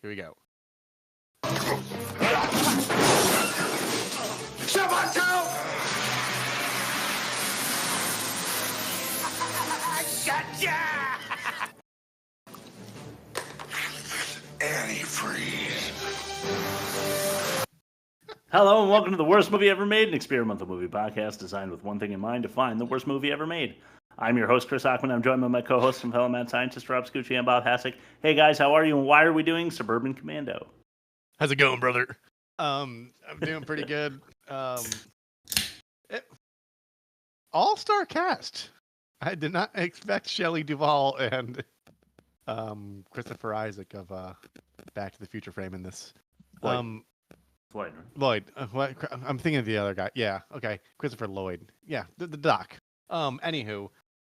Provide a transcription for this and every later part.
Here we go. Antifreeze. Hello and welcome to the worst movie ever made, an experimental movie podcast designed with one thing in mind: to find the worst movie ever made. I'm your host, Chris Hockman. I'm joined by my co-hosts and fellow mad scientists, Rob Scucci and Bob Hasek. Hey guys, how are you and why are we doing Suburban Commando? How's it going, brother? I'm doing pretty good. All-star cast. I did not expect Shelley Duvall and Christopher Isaac of Back to the Future fame in this. Lloyd. What? I'm thinking of the other guy. Yeah. Okay. Christopher Lloyd. Yeah. The doc. Anywho,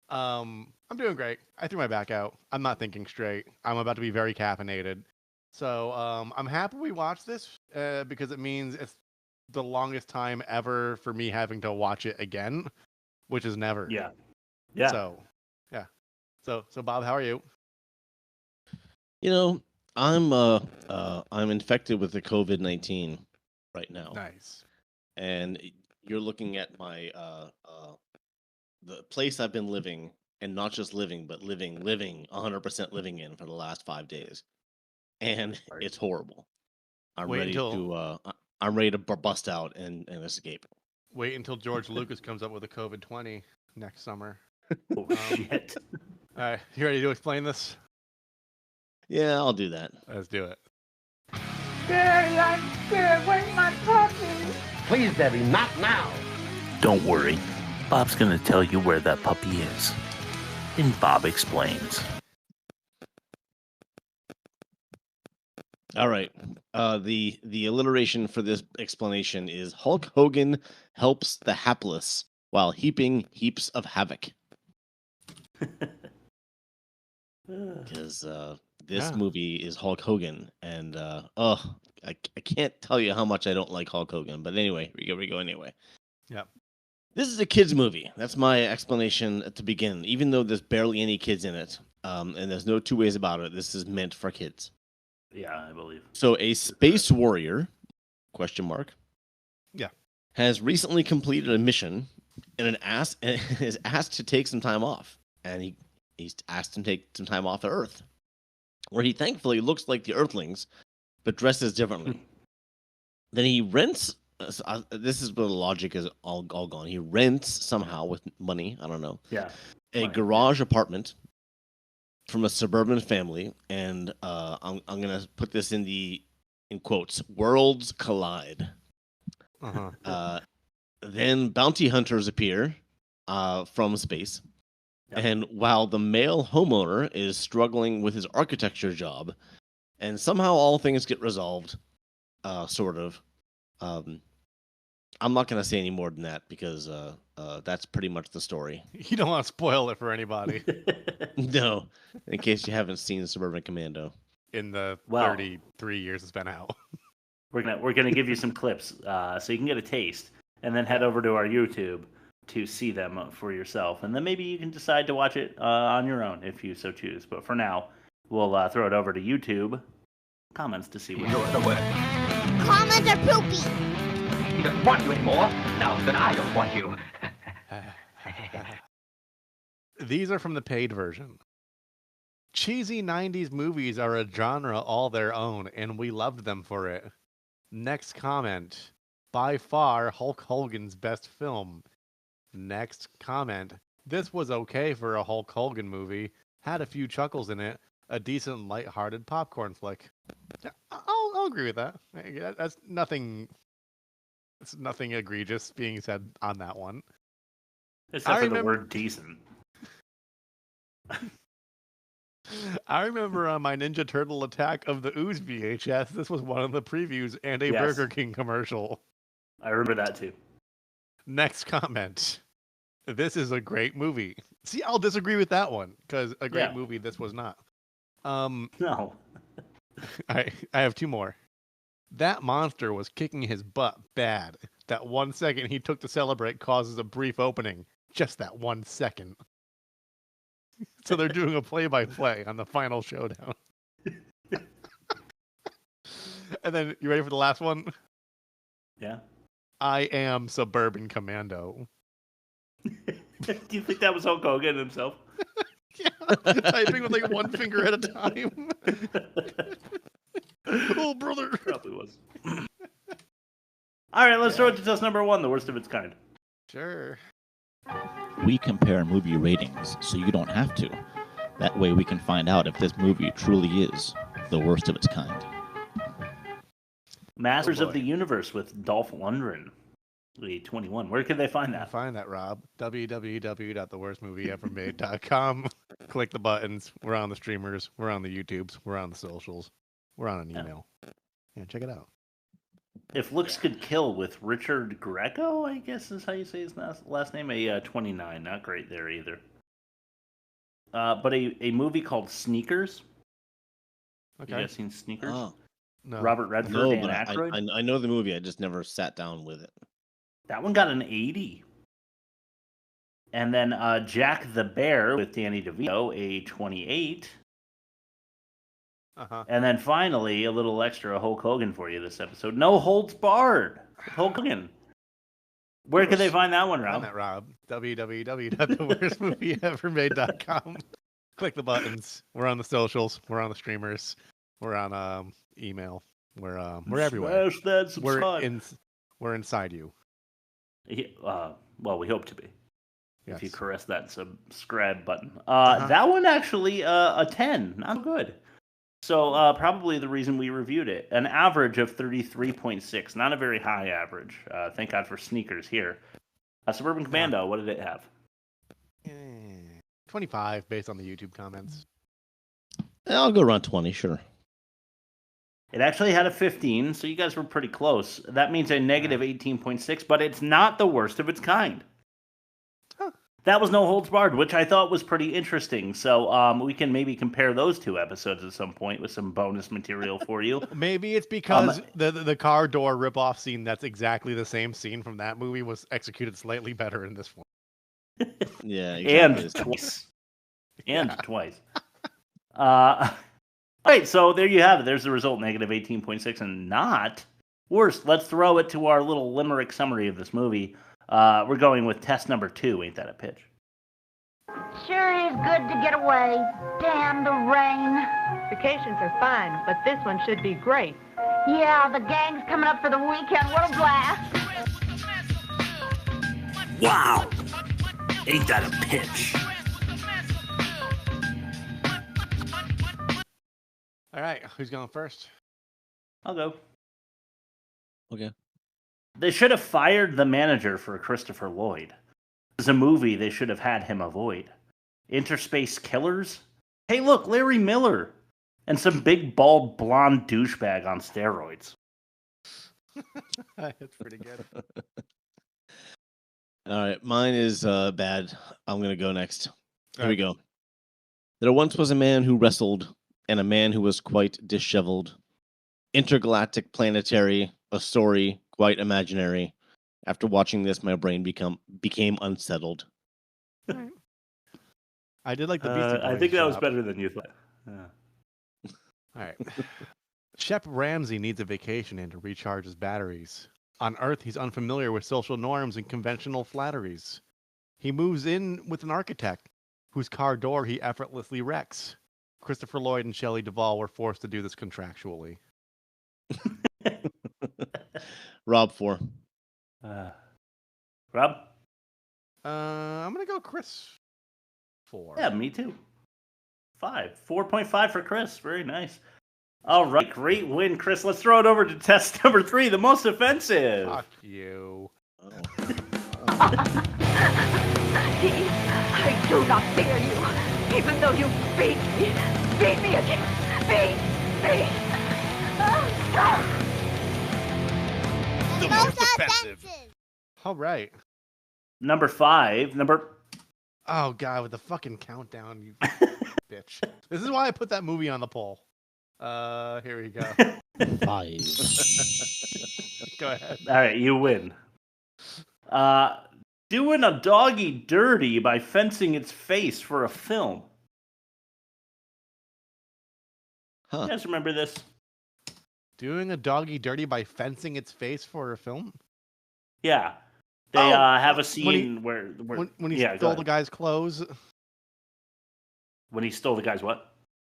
I'm doing great. I threw my back out. I'm not thinking straight. I'm about to be very caffeinated. So I'm happy we watched this because it means it's the longest time ever for me having to watch it again, which is never. Yeah. So, yeah. So Bob, how are you? You know, I'm infected with the COVID-19 right now. Nice. And you're looking at my the place I've been living, and not just living, but living 100% living in for the last 5 days. And it's horrible. I'm ready to bust out and escape. Wait until George Lucas comes up with a COVID-20 next summer. Oh, shit. All right, you ready to explain this? Yeah, I'll do that. Let's do it. Daddy, I'm scared. Where's my puppy? Please, Debbie, not now. Don't worry. Bob's going to tell you where that puppy is. And Bob explains. All right. The alliteration for this explanation is Hulk Hogan helps the hapless while heaping heaps of havoc. Because this movie is Hulk Hogan, and I can't tell you how much I don't like Hulk Hogan. But anyway, here we go anyway. Yep. This is a kids movie. That's my explanation to begin. Even though there's barely any kids in it, and there's no two ways about it, this is meant for kids. Yeah, I believe. So a space warrior, question mark, has recently completed a mission and is asked to take some time off. And he's asked to take some time off of Earth, where he thankfully looks like the Earthlings, but dresses differently. Then he rents, this is where the logic is all gone. He rents somehow with money, I don't know, a garage apartment from a suburban family, and I'm gonna put this in quotes, worlds collide. Then bounty hunters appear from space, and while the male homeowner is struggling with his architecture job, and somehow all things get resolved, sort of. I'm not gonna say any more than that because that's pretty much the story. You don't want to spoil it for anybody. No, in case you haven't seen Suburban Commando. In the 33 years it's been out. We're gonna give you some clips so you can get a taste, and then head over to our YouTube to see them for yourself, and then maybe you can decide to watch it on your own if you so choose. But for now, we'll throw it over to YouTube comments to see what You're the word. Comments are poopy. He doesn't want you anymore. Now that I don't want you. These are from the paid version. Cheesy 90s movies are a genre all their own, and we loved them for it. Next comment. By far, Hulk Hogan's best film. Next comment. This was okay for a Hulk Hogan movie. Had a few chuckles in it. A decent, light-hearted popcorn flick. I'll agree with that. That's nothing. It's nothing egregious being said on that one. Except for the word decent. I remember on my Ninja Turtle Attack of the Ooze VHS, this was one of the previews and a Burger King commercial. I remember that too. Next comment. This is a great movie. See, I'll disagree with that one because a great movie this was not. No. I have two more. That monster was kicking his butt bad. That 1 second he took to celebrate causes a brief opening. Just that 1 second. So they're doing a play-by-play on the final showdown. And then, you ready for the last one? Yeah. I am Suburban Commando. Do you think that was Hulk Hogan himself? Yeah, typing with like one finger at a time. Oh, brother. Probably was. All right, let's throw it to test number 1, the worst of its kind. Sure. We compare movie ratings so you don't have to. That way we can find out if this movie truly is the worst of its kind. Masters of the Universe with Dolph Lundgren. 21. Where could they find that? Find that, Rob. www.theworstmovieevermade.com. Click the buttons. We're on the streamers. We're on the YouTubes. We're on the socials. We're on an email. Yeah, check it out. If Looks Could Kill with Richard Greco, I guess is how you say his last name. A 29. Not great there either. But a movie called Sneakers. Okay. You guys seen Sneakers? Oh. No. Robert Redford No, and but Aykroyd. I know the movie. I just never sat down with it. That one got an 80. And then Jack the Bear with Danny DeVito, a 28. Uh-huh. And then finally, a little extra Hulk Hogan for you this episode. No Holds Barred. Hulk Hogan. Where can they find that one, Rob? Find that, Rob. www.theworstmovieevermade.com. Click the buttons. We're on the socials. We're on the streamers. We're on email. We're everywhere. Smash that subscribe. We're inside you. Well, we hope to be. Yes. If you caress that subscribe button. That one actually a 10. Not good. So probably the reason we reviewed it. An average of 33.6. Not a very high average. Thank God for Sneakers here. Suburban Commando, what did it have? 25 based on the YouTube comments. I'll go around 20, sure. It actually had a 15, so you guys were pretty close. That means a negative 18.6, but it's not the worst of its kind. Huh. That was No Holds Barred, which I thought was pretty interesting. So we can maybe compare those two episodes at some point with some bonus material for you. Maybe it's because the car door ripoff scene that's exactly the same scene from that movie was executed slightly better in this one. Yeah, exactly. And twice. All right, so there you have it. There's the result, negative 18.6, and not worst. Let's throw it to our little limerick summary of this movie. We're going with test number 2. Ain't that a pitch? Sure is good to get away. Damn the rain. Vacations are fun, but this one should be great. Yeah, the gang's coming up for the weekend. What a blast. Wow! Ain't that a pitch? All right, who's going first? I'll go. Okay. They should have fired the manager for Christopher Lloyd. It's a movie they should have had him avoid. Interspace Killers? Hey, look, Larry Miller. And some big, bald, blonde douchebag on steroids. That's pretty good. All right, mine is bad. I'm going to go next. Here we go. There once was a man who wrestled, and a man who was quite disheveled. Intergalactic planetary, a story quite imaginary. After watching this, my brain became unsettled. I did like the Beastie Boys. I think that was better than you thought. Yeah. All right. Shep Ramsey needs a vacation and to recharge his batteries. On Earth, he's unfamiliar with social norms and conventional flatteries. He moves in with an architect whose car door he effortlessly wrecks. Christopher Lloyd and Shelley Duvall were forced to do this contractually. Rob 4. Rob? I'm going to go Chris 4. Yeah, me too. 5. 4.5 for Chris. Very nice. All right, great win, Chris. Let's throw it over to test number 3, the most offensive. Fuck you. I do not fear you, even though you beat me. Beat me again. Beat. The most offensive. All right. Number 5. Oh, God, with the fucking countdown, you bitch. This is why I put that movie on the poll. Here we go. 5. Go ahead. All right, you win. Doing a doggy dirty by fencing its face for a film. Huh. You guys remember this? Doing a doggy dirty by fencing its face for a film? Yeah. They have a scene where he stole the guy's clothes. When he stole the guy's what?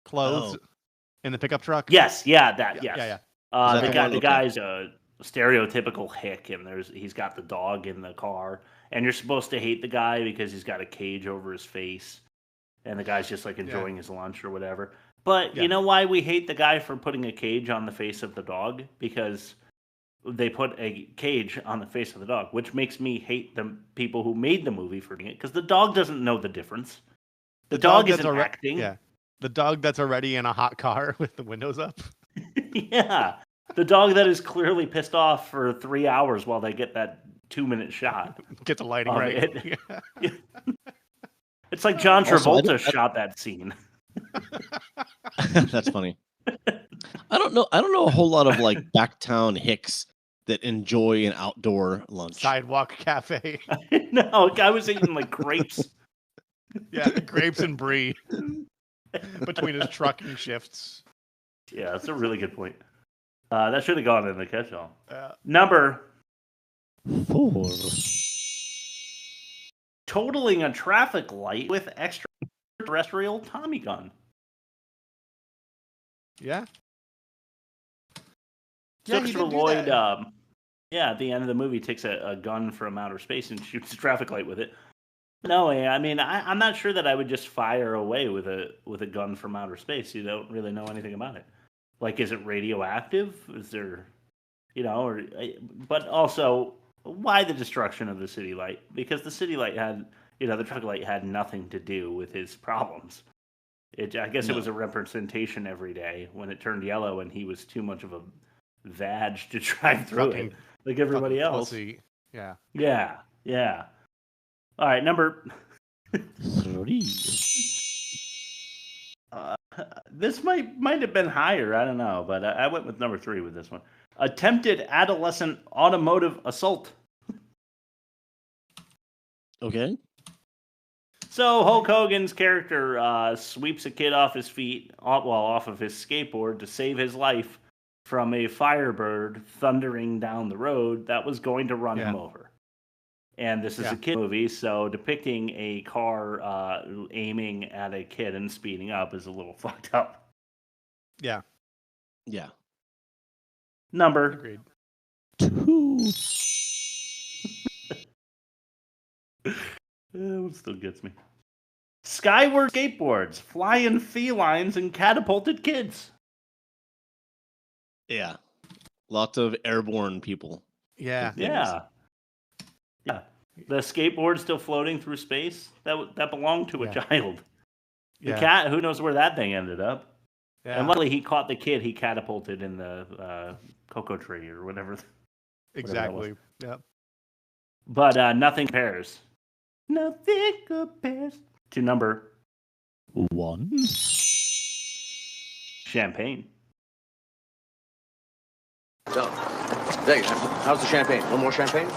Clothes in the pickup truck? Yes, yes. Yeah. The guy's a stereotypical hick, and he's got the dog in the car, and you're supposed to hate the guy because he's got a cage over his face, and the guy's just like enjoying his lunch or whatever. But you know why we hate the guy for putting a cage on the face of the dog? Because they put a cage on the face of the dog, which makes me hate the people who made the movie for doing it, because the dog doesn't know the difference. The dog isn't acting. Yeah. The dog that's already in a hot car with the windows up. Yeah. The dog that is clearly pissed off for 3 hours while they get that 2-minute shot. Get the lighting right. It's like John Travolta shot that scene. That's funny. I don't know a whole lot of like backtown hicks that enjoy an outdoor lunch. Sidewalk cafe. No, I was eating like grapes. Yeah, grapes and brie between his trucking shifts. Yeah, that's a really good point. That should have gone in the catch-all. Number 4. Totaling a traffic light with extra-terrestrial tommygun. Yeah. Christopher Lloyd, at the end of the movie, takes a gun from outer space and shoots a traffic light with it. No, I mean, I'm not sure that I would just fire away with a gun from outer space. You don't really know anything about it. Like, is it radioactive? Is there, but also, why the destruction of the city light? Because the city light had, the traffic light had nothing to do with his problems. I guess it was a representation every day when it turned yellow and he was too much of a vag to drive through it like everybody else. Pussy. Yeah. Yeah. All right, number 3. This might have been higher. I don't know, but I went with number 3 with this one. Attempted adolescent automotive assault. Okay. So Hulk Hogan's character sweeps a kid off his feet, off of his skateboard, to save his life from a Firebird thundering down the road that was going to run him over. And this is a kid movie, so depicting a car aiming at a kid and speeding up is a little fucked up. Yeah. Number Agreed. 2. It still gets me. Skyward skateboards, flying felines, and catapulted kids. Yeah. Lots of airborne people. Yeah. The skateboard still floating through space? That belonged to a child. The Yeah. cat, who knows where that thing ended up? Yeah. And luckily he caught the kid he catapulted in the cocoa tree or whatever. Exactly. Yep. But nothing compares. Nothing compares to number 1. Champagne. So, there you go. How's the champagne? One more champagne?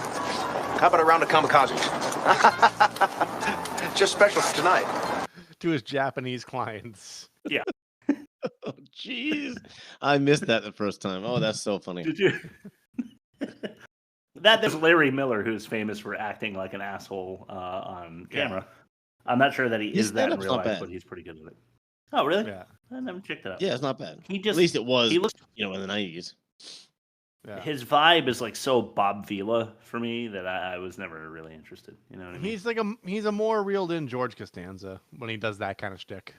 How about a round of kamikazes? Just special for tonight. To his Japanese clients. Yeah. Oh, jeez. I missed that the first time. Oh, that's so funny. Did you? There's Larry Miller, who's famous for acting like an asshole on camera. I'm not sure that he is that in real life, but he's pretty good at it. Oh, really? Yeah. I never checked it out. Yeah, it's not bad. At least it was, in the 90s. Yeah. His vibe is like so Bob Vila for me that I was never really interested. You know what I mean? He's a more reeled in George Costanza when he does that kind of shtick.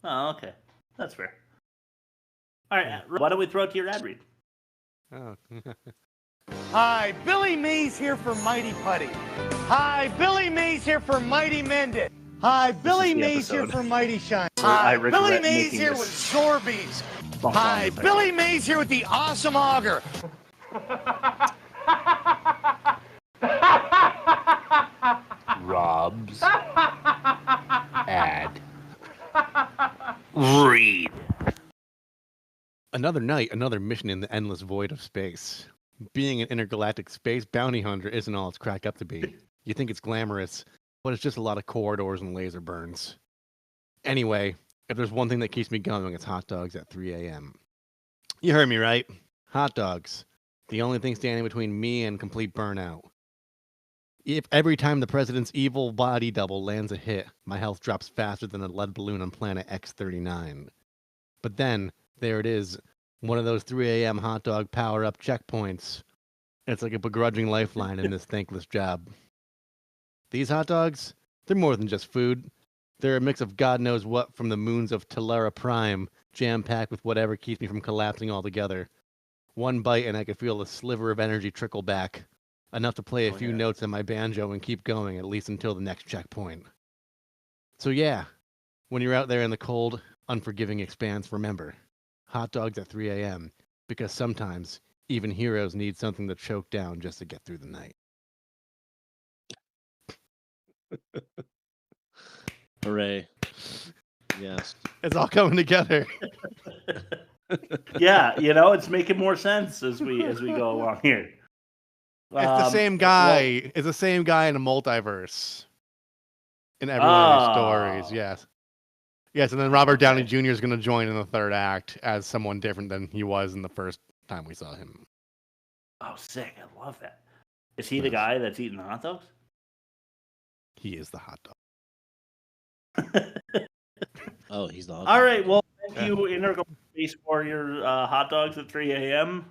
Oh, okay. That's fair. All right. Why don't we throw it to your ad read? Oh. Hi, Billy Mays here for Mighty Putty. Hi, Billy Mays here for Mighty Mended. Hi, Billy Mays here for Mighty Shine. Hi, Billy Mays here with Sorbies. Hi, Billy Mays here with the Awesome Auger. Rob's ad read. Another night, another mission in the endless void of space. Being an intergalactic space bounty hunter isn't all it's cracked up to be. You think it's glamorous, but it's just a lot of corridors and laser burns. Anyway, if there's one thing that keeps me going, it's hot dogs at 3 a.m. You heard me right. Hot dogs. The only thing standing between me and complete burnout. If every time the president's evil body double lands a hit, my health drops faster than a lead balloon on planet X-39. But then, there it is. One of those 3 a.m. hot dog power-up checkpoints. It's like a begrudging lifeline in this thankless job. These hot dogs, they're more than just food. They're a mix of God knows what from the moons of Telera Prime, jam-packed with whatever keeps me from collapsing altogether. One bite and I could feel a sliver of energy trickle back, enough to play a few notes on my banjo and keep going, at least until the next checkpoint. So yeah, when you're out there in the cold, unforgiving expanse, remember, hot dogs at 3 a.m., because sometimes even heroes need something to choke down just to get through the night. Hooray. Yes. It's all coming together. Yeah, it's making more sense as we go along here. It's the same guy. It's the same guy in a multiverse. In every one of these stories, yes. Yes, and then Robert Downey Jr. is going to join in the third act as someone different than he was in the first time we saw him. Oh, sick. I love that. Is he the guy that's eating the hot dogs? He is the hot dog. Oh, he's the hot dog. All right, well, thank you, Integral Space Warrior hot dogs at 3 a.m.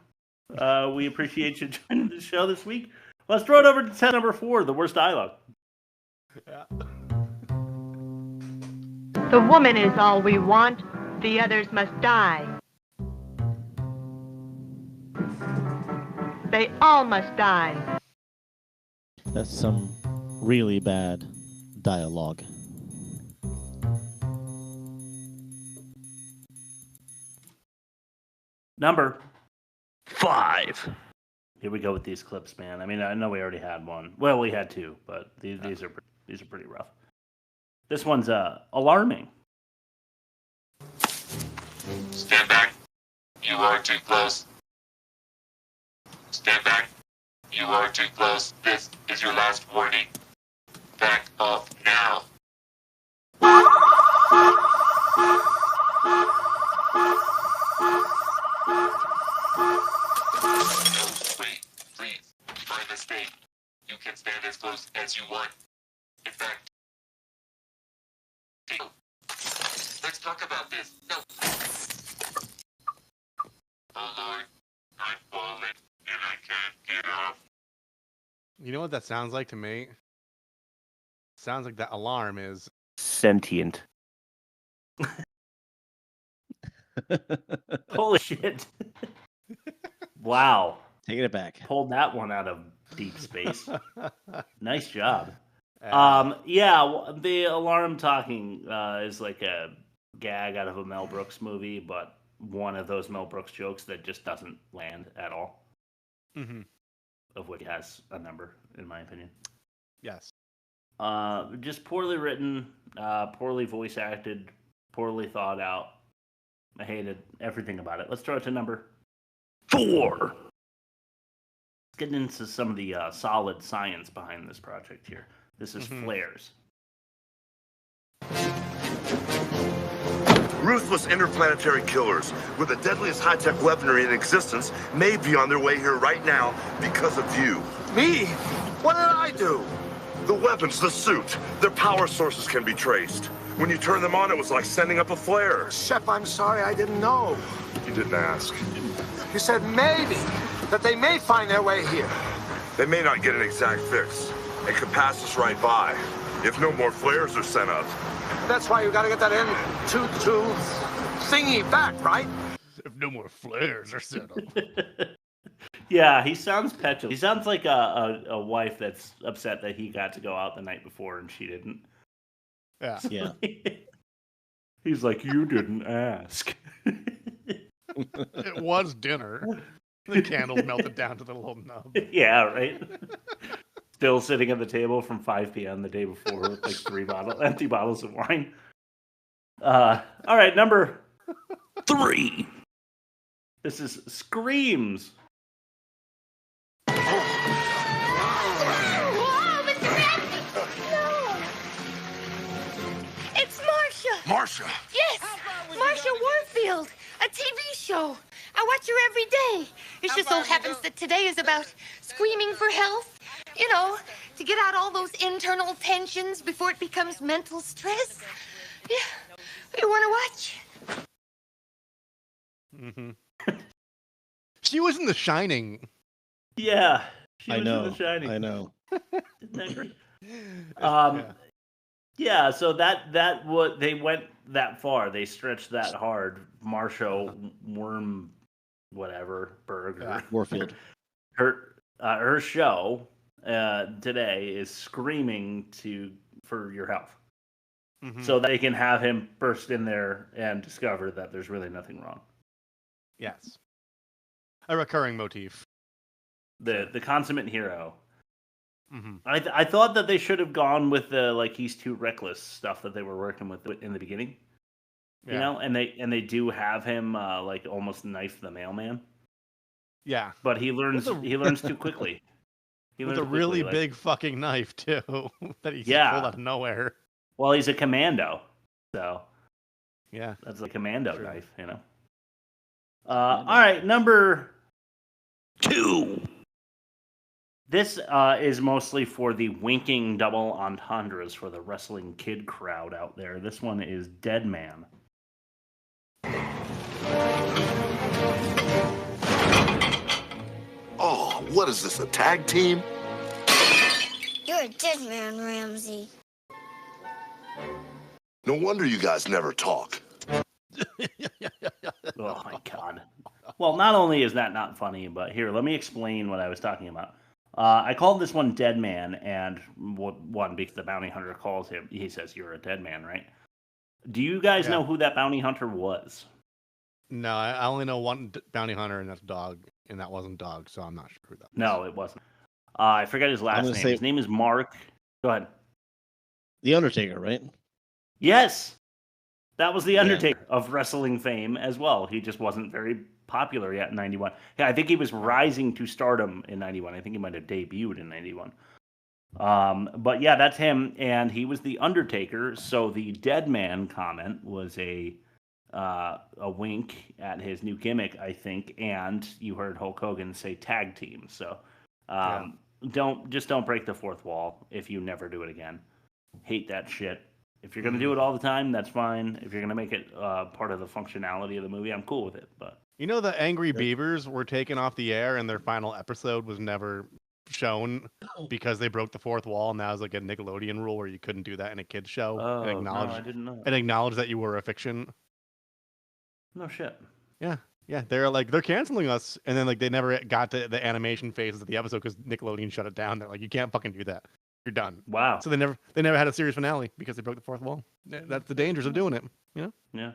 We appreciate you joining the show this week. Let's throw it over to 10 number 4, the worst dialogue. Yeah. The woman is all we want. The others must die. They all must die. That's some really bad dialogue. Number 5. Here we go with these clips, man. I mean, I know we already had one. Well, we had 2, but these are pretty rough. This one's alarming. Stand back. You are too close. Stand back. You are too close. This is your last warning. Back off now. Wait, please. My mistake. You can stand as close as you want. In fact, let's talk about this. No. Oh Lord, I'm falling and I can't get off. You know what that sounds like to me? Sounds like that alarm is sentient. Holy shit. Wow. Taking it back. Pulled that one out of deep space. Nice job. Yeah, the alarm talking is like a gag out of a Mel Brooks movie, but one of those Mel Brooks jokes that just doesn't land at all. Mm-hmm. Of which has a number, in my opinion. Yes. Just poorly written, poorly voice acted, poorly thought out. I hated everything about it. Let's throw it to number 4. Let's get into some of the solid science behind this project here. This is flares. Ruthless interplanetary killers with the deadliest high-tech weaponry in existence may be on their way here right now because of you. Me? What did I do? The weapons, the suit, their power sources can be traced. When you turned them on, it was like sending up a flare. Shep, I'm sorry, I didn't know. You didn't ask. You said maybe, that they may find their way here. They may not get an exact fix. It could pass us right by if no more flares are sent up. That's why you gotta get that N22 thingy back, right? If no more flares are sent up. Yeah, he sounds petulant. He sounds like a wife that's upset that he got to go out the night before and she didn't. Yeah. Yeah. He's like, you didn't ask. It was dinner. The candles melted down to the little nub. Yeah, right? Still sitting at the table from 5 p.m. the day before with like 3 empty bottles of wine. All right, number 3. This is Screams. It's Marcia. Marcia? Yes, Marcia Warfield, a TV show. I watch her every day. It just so happens that today is about screaming for help. You know, to get out all those internal tensions before it becomes mental stress. Yeah. You want to watch? Mm-hmm. She was in The Shining. Yeah. I know. I know. Isn't that great? Yeah, so that what they went that far. They stretched that hard. Marsha Worm, whatever Berg, Warfield. Her show today is screaming for your health, so they can have him burst in there and discover that there's really nothing wrong. Yes, a recurring motif. The consummate hero. Mm-hmm. I thought that they should have gone with the he's too reckless stuff that they were working with in the beginning. Yeah. You know, and they do have him almost knife the mailman. Yeah, but he learns too quickly. With a really big fucking knife too that he pulled out of nowhere. Well, he's a commando, so yeah, that's a commando knife, you know. All right, number 2. This is mostly for the winking double entendres for the wrestling kid crowd out there. This one is Dead Man. Oh, what is this, a tag team? You're a dead man, Ramsey. No wonder you guys never talk. Oh my god. Well, not only is that not funny, but here, let me explain what I was talking about. I called this one Dead Man, and one because the bounty hunter calls him. He says, "You're a dead man, right?" Do you guys know who that bounty hunter was? No, I only know one bounty hunter, and that's Dog, and that wasn't Dog, so I'm not sure who that was. No, it wasn't. I forget his last name. His name is Mark. Go ahead. The Undertaker, right? Yes, that was the Undertaker of wrestling fame as well. He just wasn't very popular yet in 91. Yeah, I think he was rising to stardom in 91. I think he might have debuted in 91. But yeah, that's him, and he was the Undertaker. So the Dead Man comment was a wink at his new gimmick, I think. And you heard Hulk Hogan say tag team. So don't break the fourth wall if you never do it again. Hate that shit. If you're gonna do it all the time, that's fine. If you're gonna make it part of the functionality of the movie, I'm cool with it. But you know, the Angry Beavers were taken off the air, and their final episode was never shown because they broke the fourth wall, and that was like a Nickelodeon rule where you couldn't do that in a kids show. Oh, no, I didn't know. And acknowledge that you were a fiction. No shit. Yeah, they're canceling us, and then they never got to the animation phases of the episode because Nickelodeon shut it down. They're like, you can't fucking do that. You're done. Wow. So they never had a series finale because they broke the fourth wall. That's the dangers of doing it. You know? Yeah.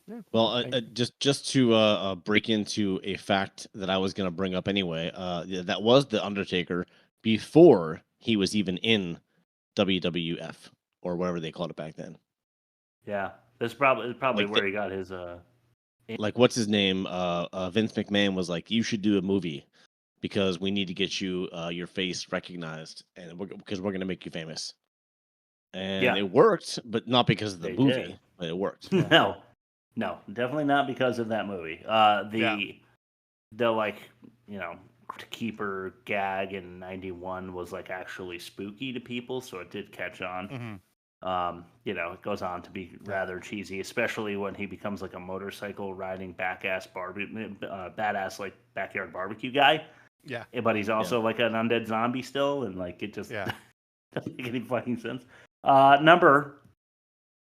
Yeah. Well, just to break into a fact that I was going to bring up anyway, that was the Undertaker before he was even in WWF or whatever they called it back then. Yeah, that's probably where he got his. What's his name? Vince McMahon was like, you should do a movie because we need to get you your face recognized, and because we're going to make you famous. And it worked, but not because of the movie. But it worked. No, definitely not because of that movie. The keeper gag in 91 was actually spooky to people, so it did catch on. Mm-hmm. It goes on to be rather cheesy, especially when he becomes a motorcycle riding badass backyard barbecue guy. Yeah. But he's also an undead zombie still, and it just doesn't make any fucking sense. Number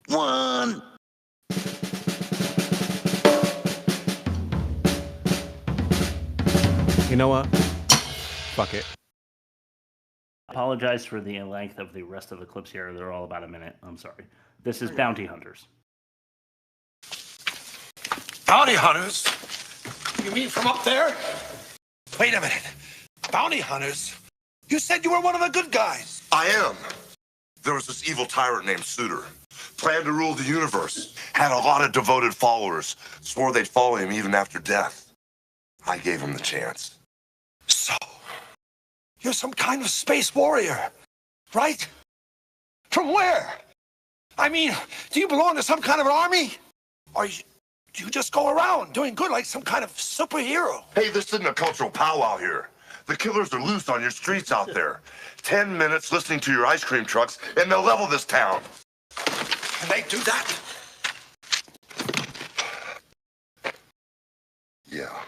1. You know what? Fuck it. Apologize for the length of the rest of the clips here. They're all about a minute. I'm sorry. This is Bounty Hunters. Bounty Hunters? You mean from up there? Wait a minute. Bounty Hunters? You said you were one of the good guys. I am. There was this evil tyrant named Suitor. Planned to rule the universe. Had a lot of devoted followers. Swore they'd follow him even after death. I gave him the chance. So, you're some kind of space warrior, right? From where? I mean, do you belong to some kind of an army? Are You just go around doing good like some kind of superhero. Hey, this isn't a cultural powwow here. The killers are loose on your streets out there. 10 minutes listening to your ice cream trucks, and they'll level this town. Can they do that? Yeah.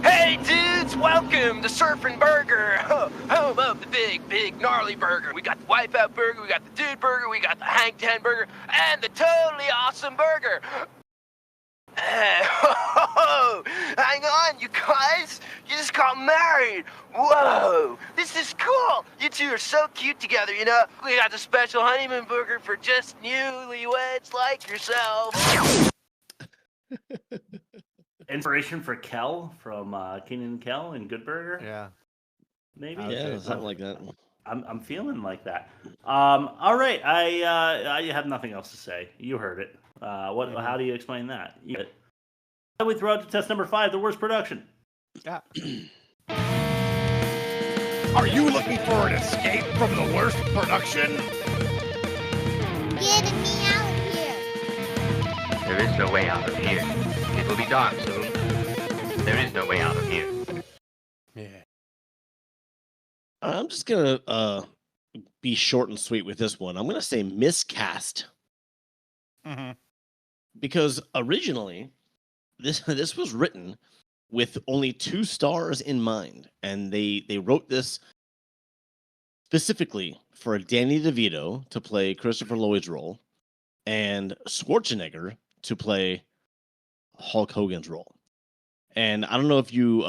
Hey dudes, welcome to Surfing Burger, home of the big, gnarly burger. We got the Wipeout Burger, we got the Dude Burger, we got the Hang Ten Burger, and the totally awesome burger. Hang on, you guys, you just got married. Whoa, this is cool. You two are so cute together, you know. We got the special honeymoon burger for just newlyweds like yourself. Inspiration for Kel from Keenan and Kel and Good Burger. Yeah, maybe. Yeah, something like that. I'm feeling like that. All right, I have nothing else to say. You heard it. How do you explain that? We throw out to test number 5, the worst production. Yeah. Are you looking for an escape from the worst production? Get me out of here. There is no way out of here. It will be dark soon. There is no way out of here. Yeah. I'm just gonna be short and sweet with this one. I'm gonna say miscast. Mm-hmm. Because originally, this was written with only 2 stars in mind, and they wrote this specifically for Danny DeVito to play Christopher Lloyd's role, and Schwarzenegger to play Hulk Hogan's role. And I don't know if you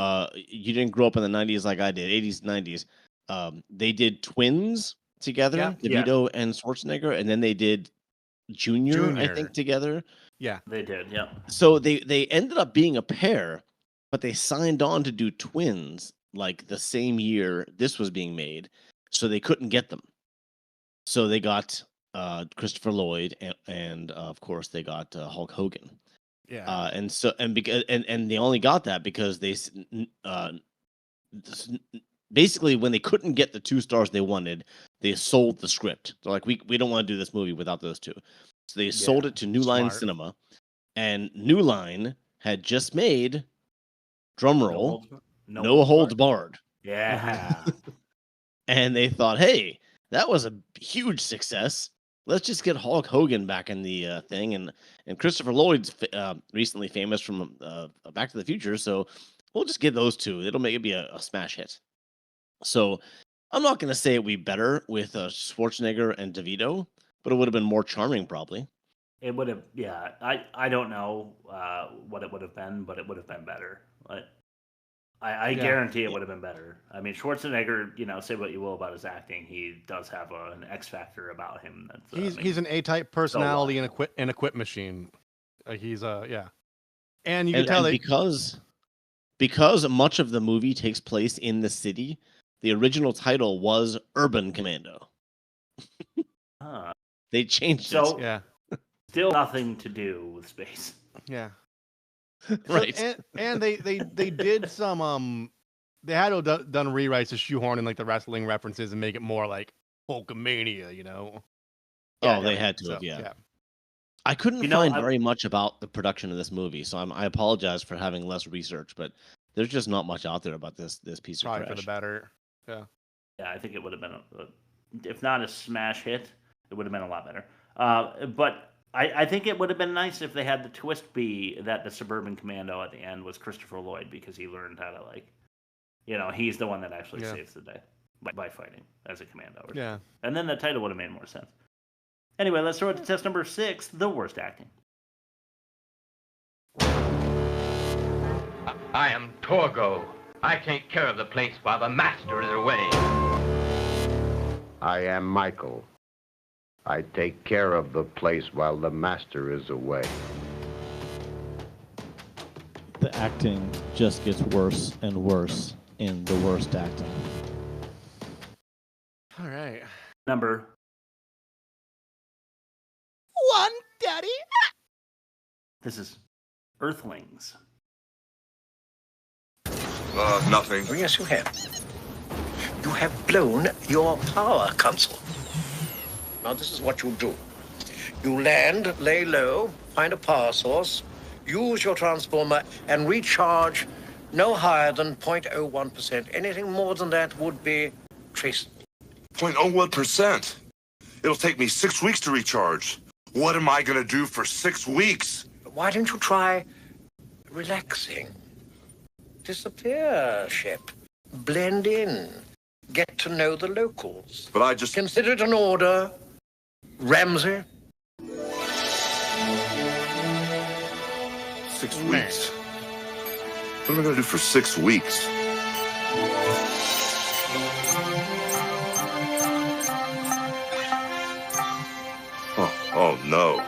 didn't grow up in the 90s like I did, 80s, 90s. They did Twins together, DeVito and Schwarzenegger, and then they did Junior, I think, together. Yeah, they did. Yeah. So they ended up being a pair, but they signed on to do Twins like the same year this was being made, so they couldn't get them. So they got Christopher Lloyd, and of course they got Hulk Hogan. Yeah. And they only got that because they basically, when they couldn't get the 2 stars they wanted, they sold the script. They're like, we don't want to do this movie without those 2. So they sold it to New Line Cinema, and New Line had just made, drumroll, No Holds Barred. Yeah. And they thought, hey, that was a huge success. Let's just get Hulk Hogan back in the thing, and Christopher Lloyd's recently famous from Back to the Future, so we'll just get those 2. It'll make it be a smash hit. So I'm not going to say it would be better with Schwarzenegger and DeVito, but it would have been more charming, probably. It would have, yeah. I don't know what it would have been, but it would have been better. I guarantee it would have been better. I mean, Schwarzenegger, say what you will about his acting, he does have an X factor about him. That's, he's an A-type personality in a quit machine. He's yeah, and you can tell because much of the movie takes place in the city. The original title was Urban Commando. They changed it. Yeah. Still nothing to do with space. Yeah. Right. So, and they did some they had to done rewrites to shoehorn in like the wrestling references and make it more like Hulkamania, Oh, they had to have, yeah. I couldn't find very much about the production of this movie, so I apologize for having less research, but there's just not much out there about this piece of trash. Probably for the better. Yeah. Yeah, I think it would have been, if not a smash hit, it would have been a lot better. But I think it would have been nice if they had the twist be that the Suburban Commando at the end was Christopher Lloyd, because he learned how to, he's the one that actually saves the day by fighting as a commando. Yeah. And then the title would have made more sense. Anyway, let's throw it to test number 6, the worst acting. I am Torgo. I take care of the place while the master is away. I am Michael. I take care of the place while the master is away. The acting just gets worse and worse in the worst acting. All right. Number 1, Daddy. This is Earthlings. Nothing. Oh, yes, you have. You have blown your power console. Now, this is what you do. You land, lay low, find a power source, use your transformer and recharge no higher than 0.01%. Anything more than that would be traceable. 0.01%? It'll take me 6 weeks to recharge. What am I going to do for 6 weeks? Why don't you try relaxing? Disappear, Shep. Blend in. Get to know the locals. But I just... Consider it an order, Ramsey. 6 weeks? What am I going to do for 6 weeks? Oh no.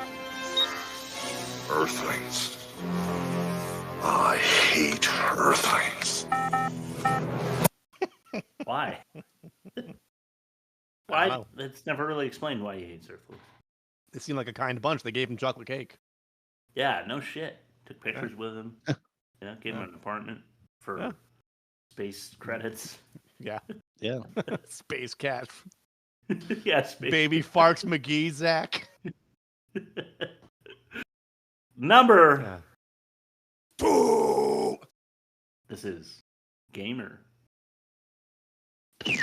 Earthlings. I hate Earthlings. Why? Why? It's never really explained why he hates Earthlings. They seem like a kind bunch. They gave him chocolate cake. Yeah, no shit. Took pictures with him. Yeah, gave him an apartment for space credits. Yeah. Yeah. Space cat. Yeah, space Baby Farks McGee, Zach. Number. Boo! This is Gamer. No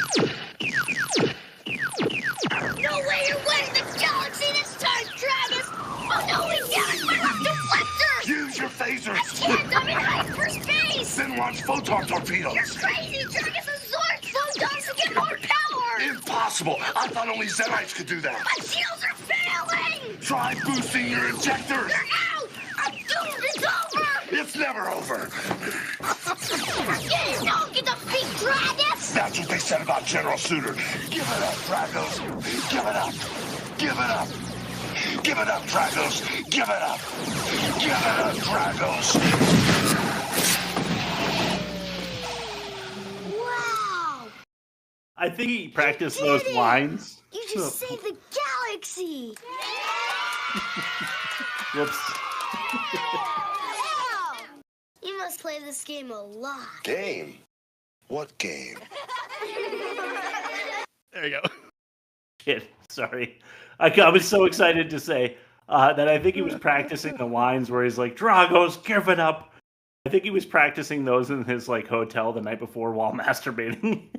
way you're winning the galaxy this time, Travis! Oh no, we can't! What about deflectors? Use your phasers! I can't! I'm in hyperspace! Then launch photon torpedoes! You're crazy! Travis is Zork photons to get more power! Impossible! I thought only Zenites could do that! My shields are failing! Try boosting your injectors! They're out! I'm doomed! It's over! It's never over! You don't get to beat Travis! That's what they said about General Suter. Give it up, Dragos! Give it up! Give it up! Give it up, Dragos! Give it up! Give it up, Dragos! Wow! I think he practiced those lines. You just saved the galaxy! Whoops. Wow! You must play this game a lot. Game? What game? There you go. Shit, sorry. I was so excited to say that I think he was practicing the lines where he's like, Dragos, give it up. I think he was practicing those in his like hotel the night before while masturbating.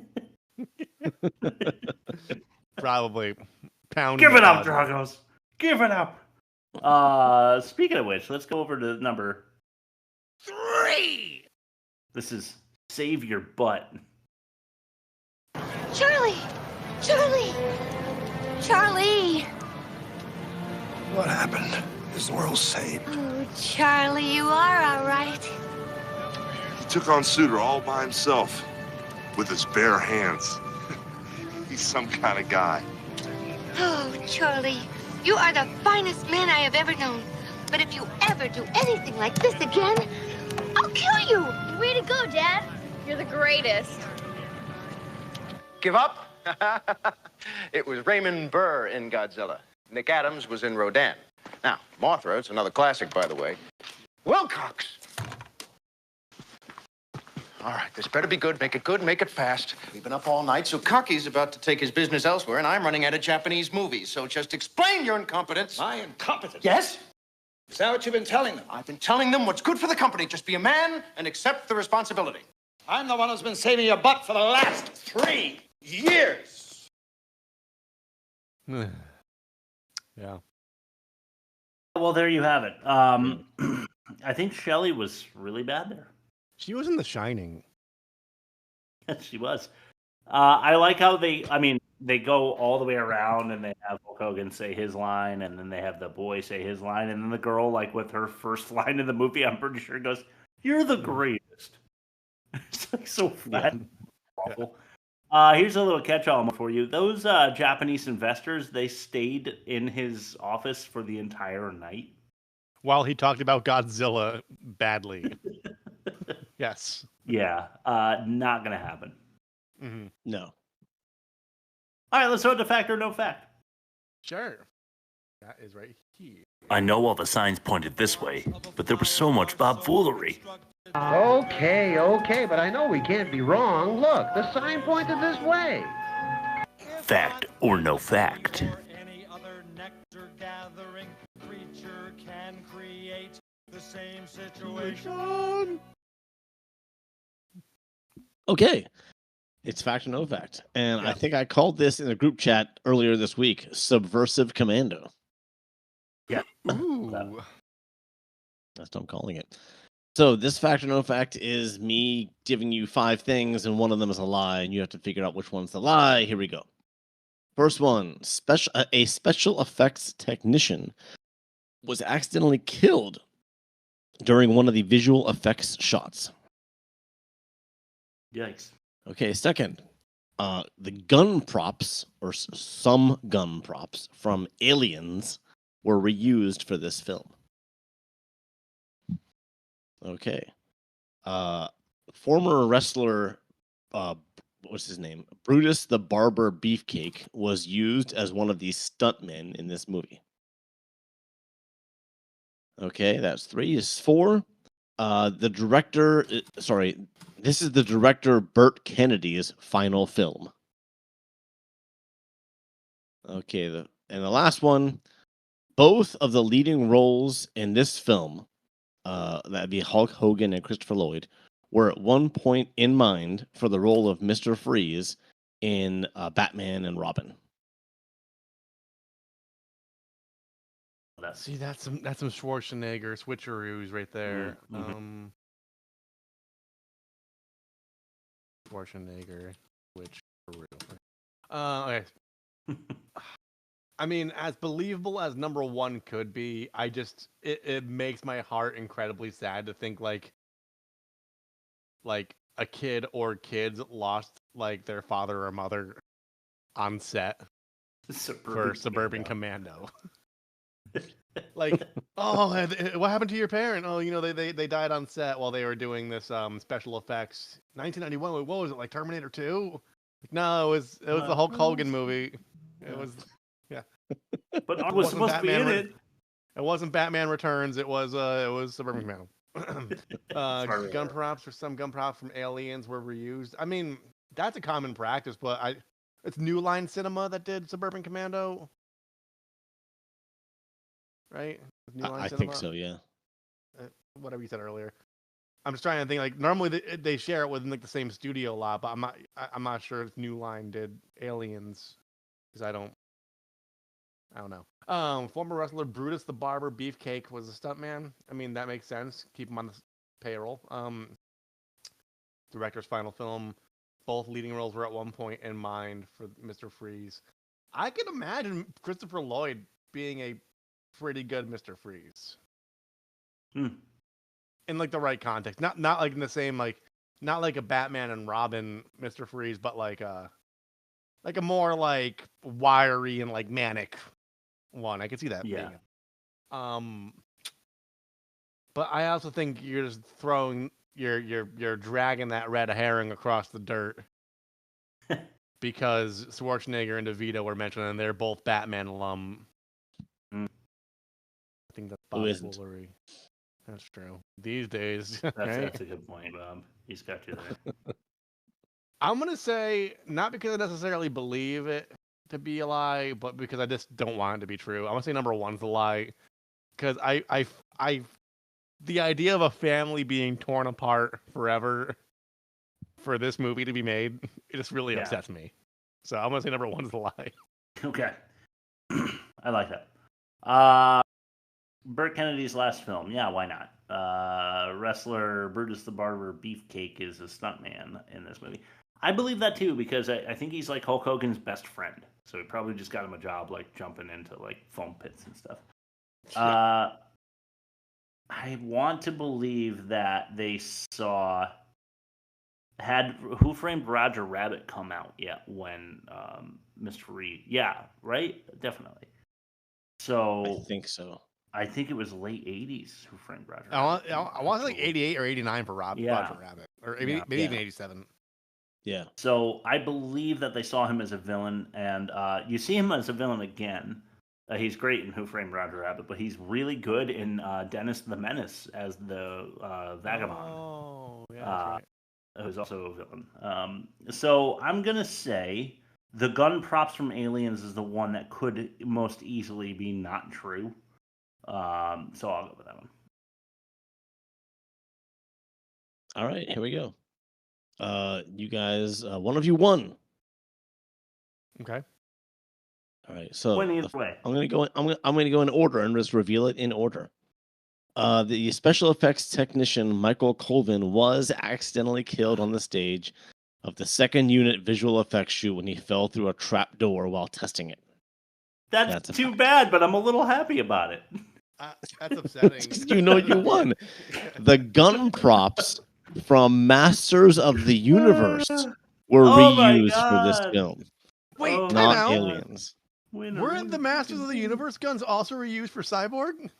Probably. Give it up, Dragos. Give it up. Speaking of which, let's go over to number 3. This is Save Your Butt. Charlie! Charlie! Charlie! What happened? Is the world saved? Oh, Charlie, you are all right. He took on Suter all by himself, with his bare hands. He's some kind of guy. Oh, Charlie, you are the finest man I have ever known. But if you ever do anything like this again, I'll kill you! Way to go, Dad. You're the greatest. Give up? It was Raymond Burr in Godzilla. Nick Adams was in Rodan. Now, Mothra, it's another classic, by the way. Wilcox! All right, this better be good. Make it good, make it fast. We've been up all night, so Cocky's about to take his business elsewhere, and I'm running out of Japanese movies. So just explain your incompetence. My incompetence? Yes? Is that what you've been telling them? I've been telling them what's good for the company. Just be a man and accept the responsibility. I'm the one who's been saving your butt for the last 3 years. Yeah. Well, there you have it. I think Shelley was really bad there. She was in The Shining. Yes, she was. I like how they go all the way around and they have Hulk Hogan say his line and then they have the boy say his line and then the girl, like with her first line in the movie, I'm pretty sure goes, "You're the greatest." It's like so fat. Awful. Here's a little catch-all for you. Those Japanese investors, they stayed in his office for the entire night. While he talked about Godzilla badly. Yes. Yeah. Not going to happen. Mm-hmm. No. All right, let's go to fact or no fact. Sure. That is right here. I know all the signs pointed this way, but there was so much Bob-foolery. Okay, but I know we can't be wrong. Look, the sign pointed this way. Fact or no fact. The same situation. Okay. It's fact or no fact. And I think I called this in a group chat earlier this week, Subversive Commando. Yeah. Ooh. That's what I'm calling it. So this fact or no fact is me giving you 5 things, and one of them is a lie, and you have to figure out which one's the lie. Here we go. First one, a special effects technician was accidentally killed during one of the visual effects shots. Yikes. Okay, second, the gun props, or some gun props from Aliens, were reused for this film. Okay. Former wrestler, what's his name? Brutus the Barber Beefcake was used as one of the stuntmen in this movie. Okay, that's 3. Is 4. The director, this is the director Burt Kennedy's final film. Okay, and the last one, both of the leading roles in this film, that'd be Hulk Hogan and Christopher Lloyd, were at one point in mind for the role of Mr. Freeze in Batman and Robin. See, that's some Schwarzenegger switcheroos right there. Mm-hmm. Schwarzenegger switcheroo. Okay. I mean, as believable as number 1 could be, it makes my heart incredibly sad to think like a kid or kids lost like their father or mother on set for Suburban Commando. Like, oh, what happened to your parent? Oh, they died on set while they were doing this special effects. 1991. What was it, like Terminator 2? No, it was the Hulk Hogan movie. It was, yeah. But I was supposed to be in it. It wasn't Batman Returns. It was Suburban Commando. Gun props from Aliens were reused. I mean, that's a common practice, but it's New Line Cinema that did Suburban Commando, right? I think so, yeah. Whatever you said earlier. I'm just trying to think. Like, normally they share it within like the same studio lot, but I'm not sure if New Line did Aliens because I don't know. Former wrestler Brutus the Barber Beefcake was a stuntman. I mean, that makes sense. Keep him on the payroll. Director's final film. Both leading roles were at one point in mind for Mr. Freeze. I can imagine Christopher Lloyd being a pretty good Mr. Freeze. In like the right context. Not like in the same not like a Batman and Robin Mr. Freeze, but like a more like wiry and like manic one. I could see that. Yeah. But I also think you're just throwing you're dragging that red herring across the dirt because Schwarzenegger and DeVito were mentioned and they're both Batman alum. I think that's foolery. That's true. These days. That's a good point, Bob. He's got you there. I'm going to say, not because I necessarily believe it to be a lie, but because I just don't want it to be true. I'm going to say number 1's a lie. Because the idea of a family being torn apart forever for this movie to be made, it just really upsets me. So I'm going to say number 1's a lie. Okay. I like that. Burt Kennedy's last film. Yeah, why not? Wrestler Brutus the Barber Beefcake is a stuntman in this movie. I believe that too because I think he's like Hulk Hogan's best friend. So he probably just got him a job like jumping into like foam pits and stuff. I want to believe that they had Who Framed Roger Rabbit come out yet when Mr. Reed. Yeah, right? Definitely. So I think so. I think it was late 80s Who Framed Roger Rabbit. I want to say like 88 or 89 for Roger Rabbit. Or maybe even 87. Yeah. So I believe that they saw him as a villain, and you see him as a villain again. He's great in Who Framed Roger Rabbit, but he's really good in Dennis the Menace as the Vagabond. Oh, yeah, that's right. Who's also a villain. So I'm going to say the gun props from Aliens is the one that could most easily be not true. So I'll go with that one. All right, here we go. You guys, one of you won. Okay. All right, so Win either way. I'm gonna go. I'm gonna go in order and just reveal it in order. The special effects technician Michael Colvin was accidentally killed on the stage of the second unit visual effects shoot when he fell through a trap door while testing it. That's too bad, but I'm a little happy about it. That's upsetting. You know you won. The gun props from Masters of the Universe were reused for this film. Wait, not Aliens. Weren't the Masters of the Universe guns also reused for Cyborg?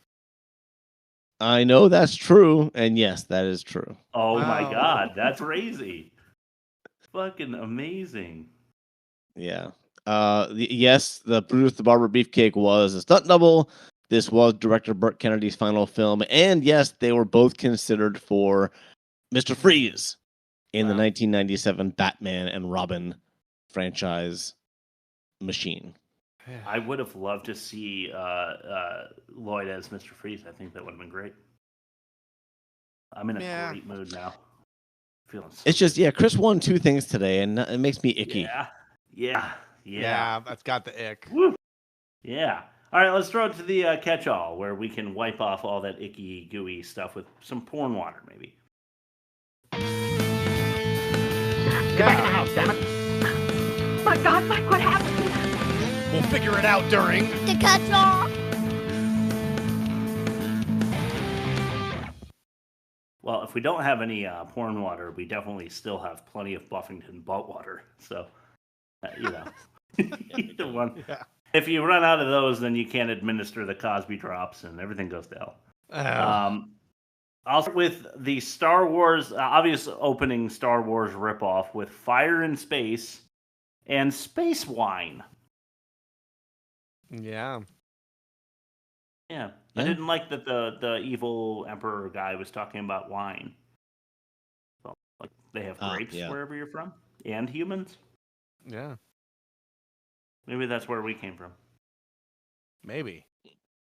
I know that's true, and yes, that is true. Oh my god, that's crazy. Fucking amazing. Yeah. Yes, the Bruce the Barber Beefcake was a stunt double. This was director Burt Kennedy's final film, and yes, they were both considered for Mr. Freeze in the 1997 Batman and Robin franchise machine. I would have loved to see Lloyd as Mr. Freeze. I think that would have been great. I'm in a great mood now. Feeling so It's just, Chris won 2 things today, and it makes me icky. Yeah, that's got the ick. Woo. Yeah. All right, let's throw it to the catch-all, where we can wipe off all that icky, gooey stuff with some porn water, maybe. Get back in the house, damn it. My God, Mike, what happened? We'll figure it out during the catch-all. Well, if we don't have any porn water, we definitely still have plenty of Buffington butt water. So, either one. Yeah. If you run out of those, then you can't administer the Cosby drops, and everything goes to hell. I'll start with the Star Wars, obvious opening Star Wars ripoff with Fire in Space and Space Wine. Yeah. Yeah. I didn't like that the evil emperor guy was talking about wine. So, like, they have grapes wherever you're from, and humans. Yeah. Maybe that's where we came from. Maybe.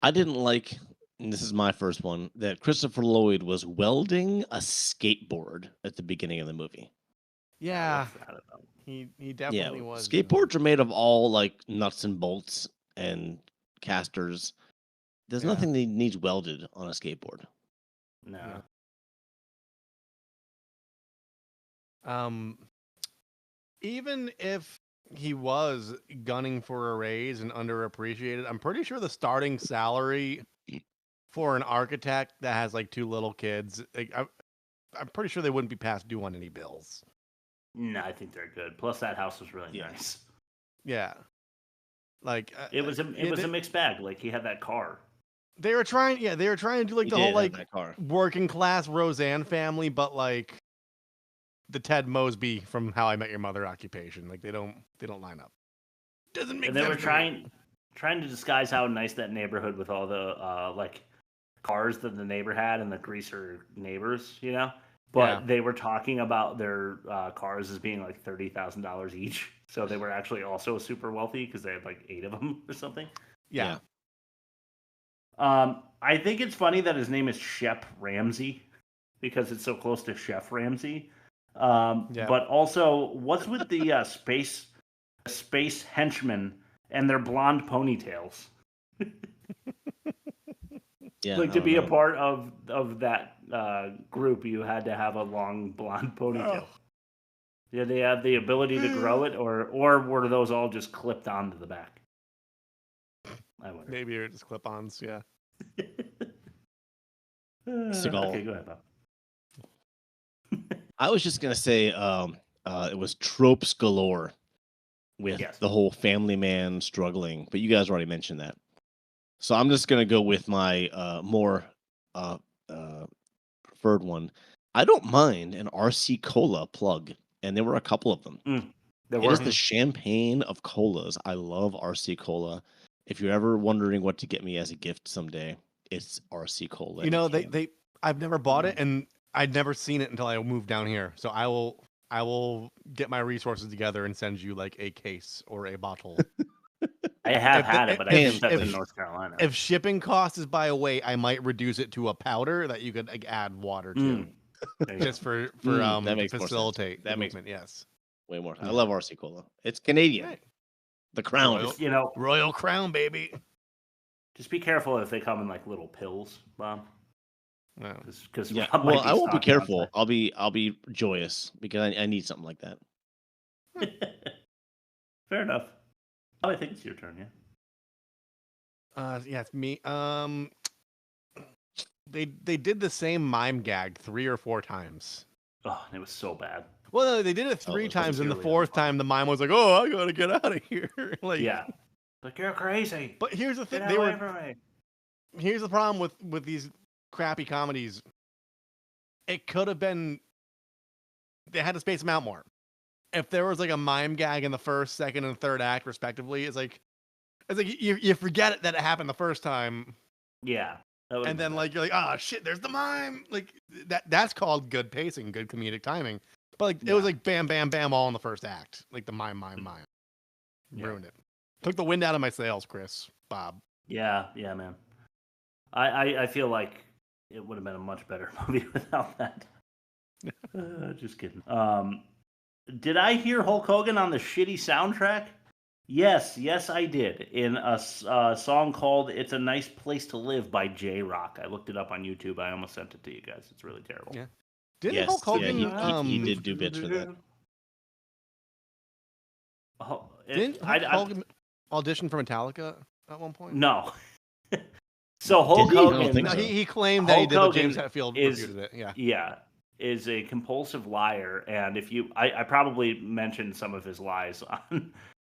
I didn't like, and this is my first one, that Christopher Lloyd was welding a skateboard at the beginning of the movie. Yeah. He definitely was. Skateboards are made of all like nuts and bolts and casters. There's nothing that needs welded on a skateboard. No. Even if he was gunning for a raise and underappreciated, I'm pretty sure the starting salary for an architect that has like 2 little kids, like, I'm pretty sure they wouldn't be past due on any bills. No, I think they're good. Plus, that house was really nice. Yeah. Like it was a mixed bag. Like, he had that car. They were trying to do like the whole like working class Roseanne family, but like the Ted Mosby from How I Met Your Mother occupation. Like they don't line up. Doesn't make sense. And they were trying to disguise how nice that neighborhood with all the like cars that the neighbor had and the greaser neighbors, you know. But they were talking about their cars as being like $30,000 each. So they were actually also super wealthy because they had like 8 of them or something. Yeah. I think it's funny that his name is Shep Ramsey because it's so close to Chef Ramsey. But also, what's with the space henchmen and their blonde ponytails? Like, to be a part of that group, you had to have a long blonde ponytail. Did they have the ability to grow it, or were those all just clipped onto the back? I wonder. Maybe you're just clip-ons, yeah. Okay, go ahead, Bob. I was just gonna say, it was tropes galore with the whole family man struggling, but you guys already mentioned that. So I'm just gonna go with my more preferred one. I don't mind an RC Cola plug, and there were a couple of them. It is the champagne of colas. I love RC Cola. If you're ever wondering what to get me as a gift someday, it's RC Cola. You know, I've never bought it, and I'd never seen it until I moved down here. So I will get my resources together and send you like a case or a bottle. I have had it, but I think that's in North Carolina. If shipping cost is by a weight, I might reduce it to a powder that you could like, add water to. Just for that makes facilitate that makes movement. Yes, way more. I love RC Cola. It's Canadian. Right. The Crown. Royal Crown, Just be careful if they come in like little pills, Bob. Because Yeah. Well, I won't be careful. I'll be joyous because I need something like that. Fair enough. Oh, I think it's your turn. Yeah. Yeah, it's me. They did the same mime gag 3 or 4 times. Oh, it was so bad. Well, no, they did it 3 times, and the 4th time the mime was like, "Oh, I gotta get out of here!" Like, yeah, like you're crazy. But here's the thing: Get they away were. from me. Here's the problem with these crappy comedies. It could have been. They had to space them out more. If there was like a mime gag in the first, second, and third act, respectively, it's like you forget it that it happened the first time. Yeah. And then like you're like, oh shit, there's the mime. Like that's called good pacing, good comedic timing. But like it was like bam, bam, bam, all in the first act. Like the mime. Ruined it. Took the wind out of my sails, Bob. Yeah, man. I feel like it would have been a much better movie without that. Just kidding. Did I hear Hulk Hogan on the shitty soundtrack? Yes, I did. In a song called "It's a Nice Place to Live" by J-Rock. I looked it up on YouTube. I almost sent it to you guys. It's really terrible. Yeah. Didn't Hulk Hogan? He did do bits for that. Didn't Hulk Hogan audition for Metallica at one point? No. So Hulk Hogan, he claimed that he did. But James Hetfield refuted it. Yeah, is a compulsive liar, and if you, I probably mentioned some of his lies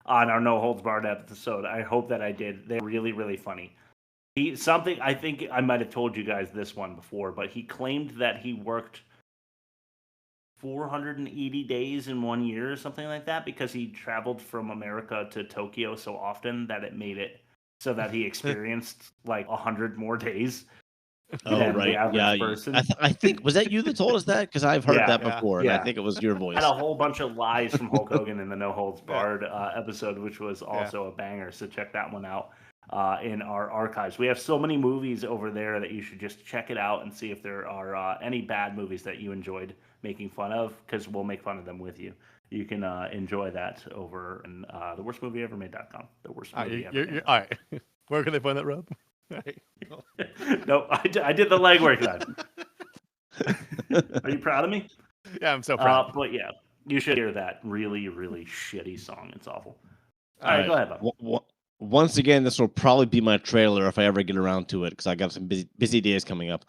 on our No Holds Barred episode. I hope that I did. They're really, really funny. I think I might have told you guys this one before, but he claimed that he worked 480 days in 1 year or something like that because he traveled from America to Tokyo so often that it made it so that he experienced like 100 more days. Oh, right. Yeah. Person. I think, was that you that told us that? Because I've heard that before, and I think it was your voice. Had a whole bunch of lies from Hulk Hogan in the No Holds Barred episode, which was also a banger. So check that one out in our archives. We have so many movies over there that you should just check it out and see if there are any bad movies that you enjoyed making fun of, because we'll make fun of them with you. You can enjoy that over in theworstmovieevermade.com. The worst movie ever. All right. Where can they find that, Rob? No, I did the legwork then. Are you proud of me? Yeah, I'm so proud. But yeah, you should hear that really, really shitty song. It's awful. All right, go ahead, Bob. Once again, this will probably be my trailer if I ever get around to it, because I got some busy days coming up.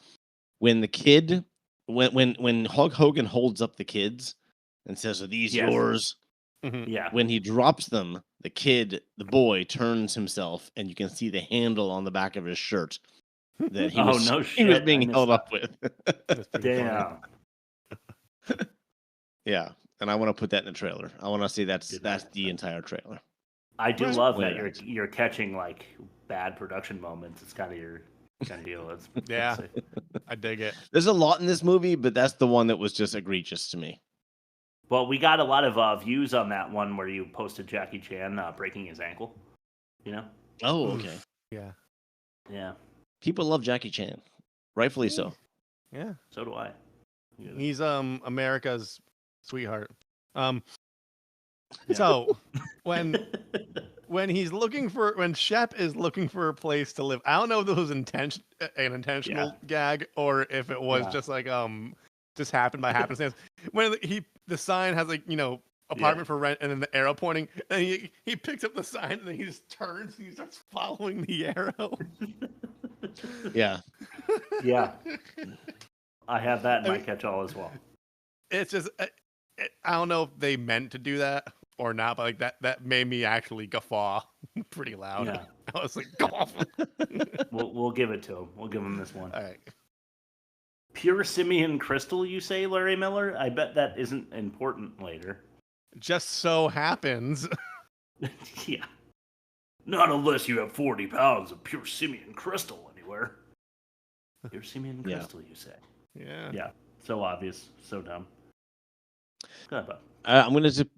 When the kid, when Hulk Hogan holds up the kids and says, "Are these yours?" Mm-hmm. Yeah. When he drops them, the boy turns himself, and you can see the handle on the back of his shirt that he was being held up with. Damn. Yeah, and I want to put that in the trailer. I want to see that's the entire trailer. I do love that you're catching like bad production moments. It's kind of your kind of deal. I dig it. There's a lot in this movie, but that's the one that was just egregious to me. Well, we got a lot of views on that one where you posted Jackie Chan breaking his ankle. You know? Oh, okay. Yeah. Yeah. People love Jackie Chan, rightfully so. Yeah. So do I. He's America's sweetheart. So when Shep is looking for a place to live, I don't know if it was an intentional gag or if it was just like just happened by happenstance. When the sign has like, apartment for rent and then the arrow pointing, and he picks up the sign and then he just turns and he starts following the arrow. Yeah. Yeah. I have that in my catch-all as well. It's just I don't know if they meant to do that or not, but like that made me actually guffaw pretty loud. Yeah. I was like, "Golf." We'll give it to him. We'll give him this one. All right. Pure simian crystal, you say, Larry Miller? I bet that isn't important later. Just so happens. Yeah. Not unless you have 40 pounds of pure simian crystal anywhere. Pure simian crystal, you say? Yeah. Yeah. So obvious. So dumb. Go ahead, Bob. I'm going to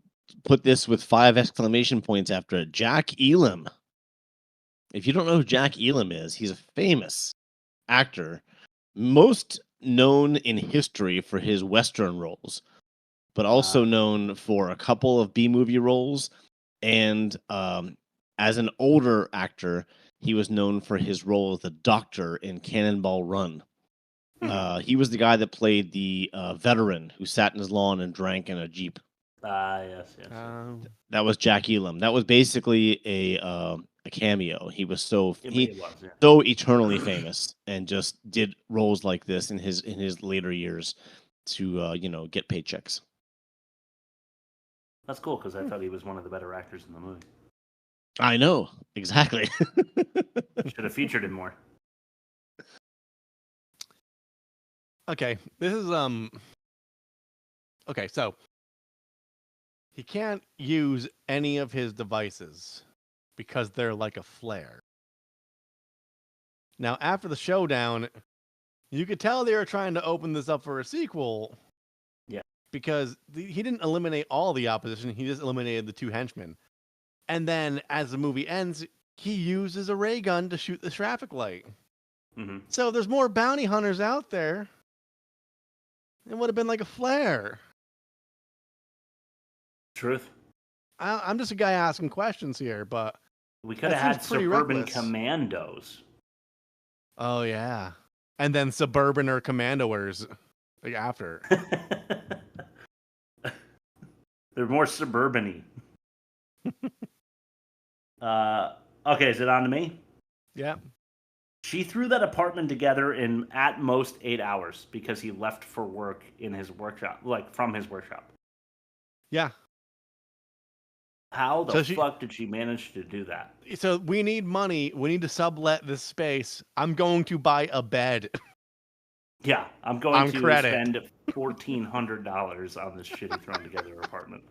put this with 5 exclamation points after it. Jack Elam. If you don't know who Jack Elam is, he's a famous actor. Most known in history for his Western roles, but also known for a couple of B-movie roles. And as an older actor, he was known for his role as the Doctor in Cannonball Run. He was the guy that played the veteran who sat in his lawn and drank in a Jeep. Yes. That was Jack Elam. That was basically a cameo. He was so eternally famous and just did roles like this in his later years to get paychecks. That's cool because I thought he was one of the better actors in the movie. I know exactly. Should have featured him more. Okay, this is Okay, so he can't use any of his devices because they're like a flare. Now, after the showdown, you could tell they were trying to open this up for a sequel. Yeah. Because he didn't eliminate all the opposition, he just eliminated the 2 henchmen. And then, as the movie ends, he uses a ray gun to shoot the traffic light. Mm-hmm. So there's more bounty hunters out there. It would have been like a flare. Truth. I'm just a guy asking questions here, but we could have had Suburban Commandos. Oh yeah, and then Suburban or Commandoers like after. They're more suburban-y. Okay, is it on to me? Yeah. She threw that apartment together in at most 8 hours because he left for work in his workshop, from his workshop. Yeah. How the fuck did she manage to do that? So we need money. We need to sublet this space. I'm going to buy a bed. Yeah, I'm going to credit. spend $1,400 on this shitty thrown together apartment.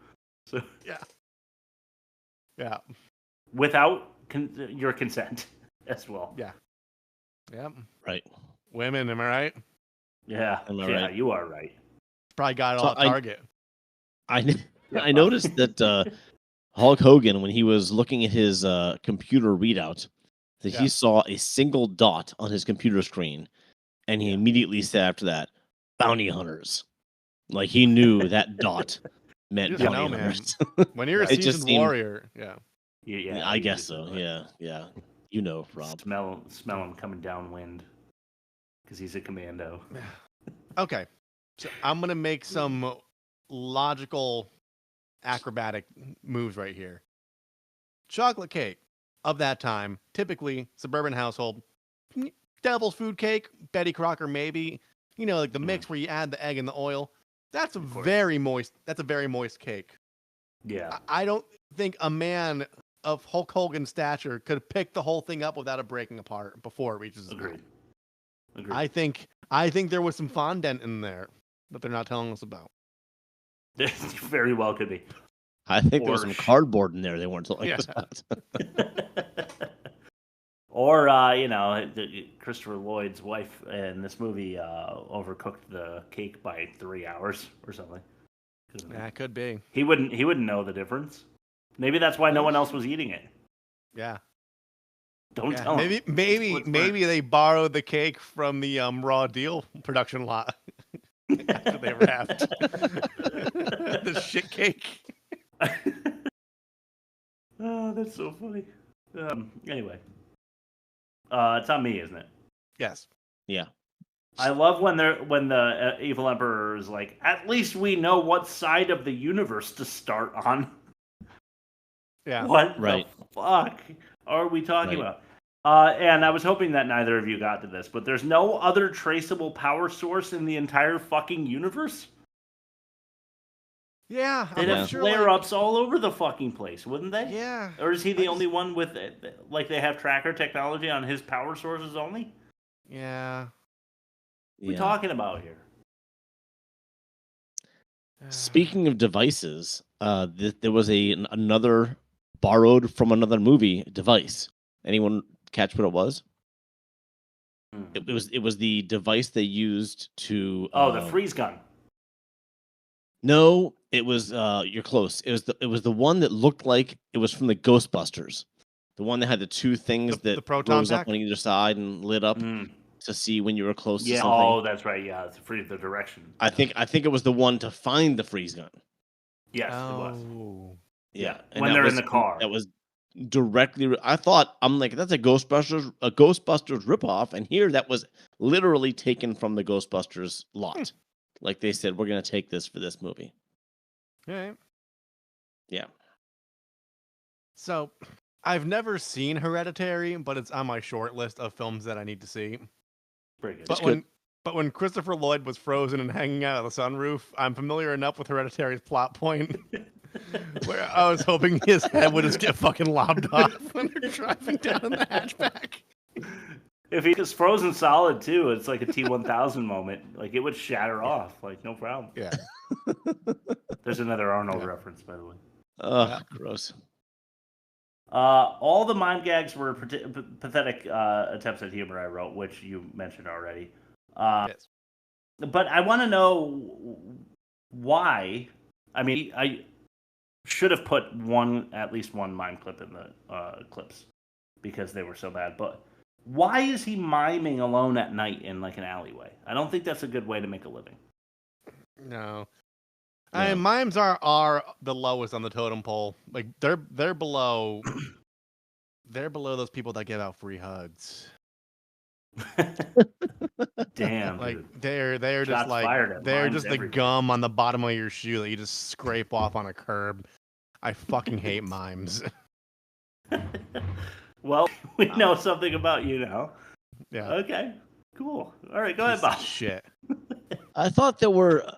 So yeah, without your consent as well. Yeah. Yep. Right. Women, am I right? Yeah. Right? You are right. Probably got it all at Target. I noticed that Hulk Hogan, when he was looking at his computer readout, that he saw a single dot on his computer screen, and he immediately said after that, "Bounty hunters." Like he knew that dot meant bounty hunters. When you're a seasoned warrior, yeah, I guess so. Yeah. You know, Rob. Smell him coming downwind because he's a commando. Okay, so I'm gonna make some logical acrobatic moves right here. Chocolate cake of that time, typically suburban household, devil's food cake, Betty Crocker maybe, like the mix where you add the egg and the oil. That's a very moist cake. Yeah. I don't think a man of Hulk Hogan's stature could pick the whole thing up without it breaking apart before it reaches his mouth. Agreed. I think there was some fondant in there that they're not telling us about. Very well could be. I think there was some cardboard in there they weren't telling us about. Or, Christopher Lloyd's wife in this movie overcooked the cake by 3 hours or something. Yeah, could be. He wouldn't know the difference. Maybe that's why no one else was eating it. Yeah. Don't tell him. Maybe they borrowed the cake from the Raw Deal production lot after they wrapped the shit cake. Oh, that's so funny. Anyway, it's on me, isn't it? Yes. Yeah. I love when the evil emperor is like, at least we know what side of the universe to start on. Yeah. What the fuck are we talking about? And I was hoping that neither of you got to this, but there's no other traceable power source in the entire fucking universe? Yeah. They'd have flare-ups all over the fucking place, wouldn't they? Yeah. Or is he the only one with it? Like they have tracker technology on his power sources only? Yeah. What are we talking about here? Speaking of devices, there was another borrowed from another movie device. Anyone catch what it was? It was the device they used to. The freeze gun. No, it was. You're close. It was the one that looked like it was from the Ghostbusters. The one that had the two things that proton rose pack? up on either side and lit up. to see when you were close to Yeah. something. Oh, that's right. Yeah, it's for the direction. I think it was the one to find the freeze gun. Yes, it was. Yeah, and when that they're was, in the car. That was directly. I'm like, that's a Ghostbusters ripoff, and here that was literally taken from the Ghostbusters lot. Like they said, we're gonna take this for this movie. Right. Yeah. So, I've never seen Hereditary, but it's on my short list of films that I need to see. Pretty good. But when Christopher Lloyd was frozen and hanging out of the sunroof, I'm familiar enough with Hereditary's plot point where I was hoping his head would just get fucking lobbed off when they're driving down in the hatchback. If he was frozen solid too, it's like a T-1000 moment. Like it would shatter off, like no problem. Yeah. There's another Arnold reference, by the way. Gross. All the mime gags were pathetic attempts at humor, I wrote, which you mentioned already. Yes. But I want to know why. I mean, I should have put at least one mime clip in the clips because they were so bad. But why is he miming alone at night in like an alleyway? I don't think that's a good way to make a living. No. I mean, mimes are the lowest on the totem pole. Like they're below those people that give out free hugs. Damn. Like dude. they're Shots just like fired at they're mimes just the everywhere. gum on the bottom of your shoe that you just scrape off on a curb. I fucking hate mimes. Well, we know something about you now. Yeah. Okay. Cool. All right, go ahead, Bob. Shit. I thought there were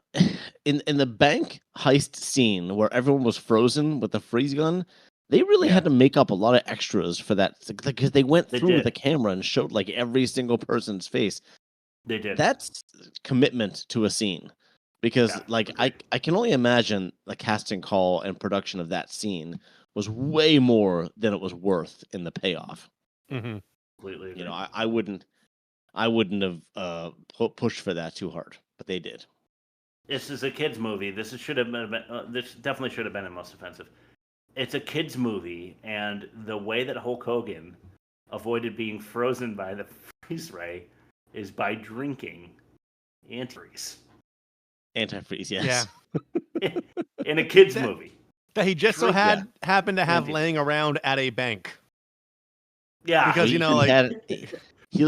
in the bank heist scene where everyone was frozen with the freeze gun. They really had to make up a lot of extras for that because they went through with the camera and showed like every single person's face. They did. That's commitment to a scene because I can only imagine the casting call and production of that scene was way more than it was worth in the payoff. Mm-hmm. Completely. You know, I wouldn't have pushed for that too hard, but they did. This is a kids movie. This definitely should have been the most offensive. It's a kids movie, and the way that Hulk Hogan avoided being frozen by the freeze ray is by drinking antifreeze. Antifreeze, yes. Yeah. In a kids movie. That he just happened to have laying around at a bank. Yeah. Because, he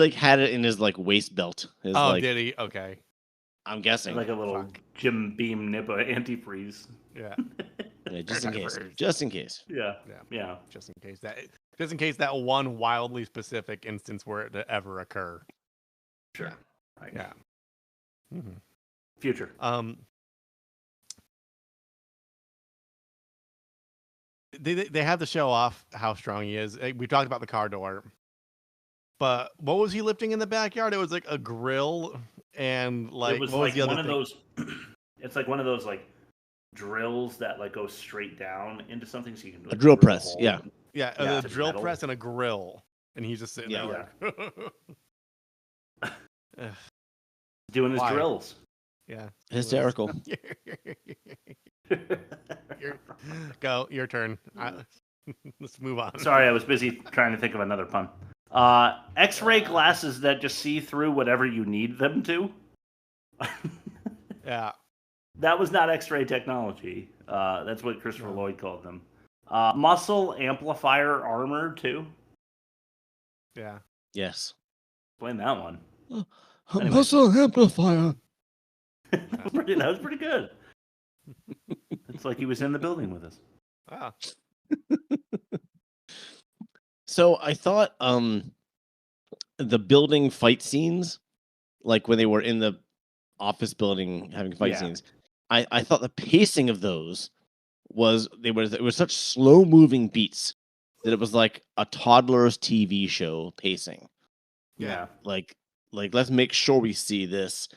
had it in his like waist belt. Did he? Okay. I'm guessing. Like a little Jim Beam nip of antifreeze. Yeah. Just in case. Just in case. Yeah. Just in case that one wildly specific instance were it to ever occur. Sure. Yeah. Mm-hmm. Future. They have to show off how strong he is. We talked about the car door, but what was he lifting in the backyard? It was like a grill and like it was what like was the other one of thing? those. It's like one of those like drills that like go straight down into something, so you can a drill press. Yeah, a drill press and a grill, and he's just sitting there like doing his drills. Yeah, hysterical. Your turn. Let's move on. Sorry, I was busy trying to think of another pun. X-ray glasses that just see through whatever you need them to. Yeah. That was not X-ray technology. That's what Christopher Lloyd called them. Muscle amplifier armor too. Yeah. Yes. Explain that one. Anyway. Muscle amplifier. That was pretty good. It's like he was in the building with us. Wow. So I thought the building fight scenes, like when they were in the office building having fight scenes, I thought the pacing of those was it was such slow moving beats that it was like a toddler's TV show pacing. Yeah. Like let's make sure we see this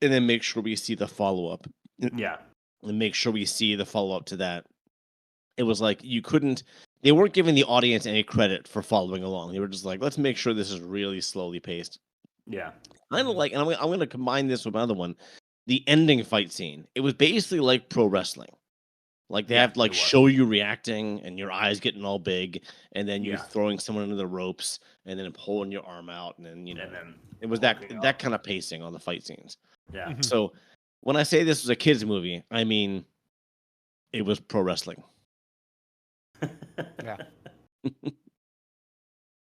and then make sure we see the follow up. Yeah. And make sure we see the follow up to that. It was like they weren't giving the audience any credit for following along. They were just like, let's make sure this is really slowly paced. Yeah. Kind of like, and I'm going to combine this with another one. The ending fight scene. It was basically like pro wrestling. Like they have to like show you reacting and your eyes getting all big, and then you're throwing someone into the ropes, and then pulling your arm out, and then it was that kind of pacing on the fight scenes. Yeah. So when I say this was a kids movie, I mean it was pro wrestling. Yeah.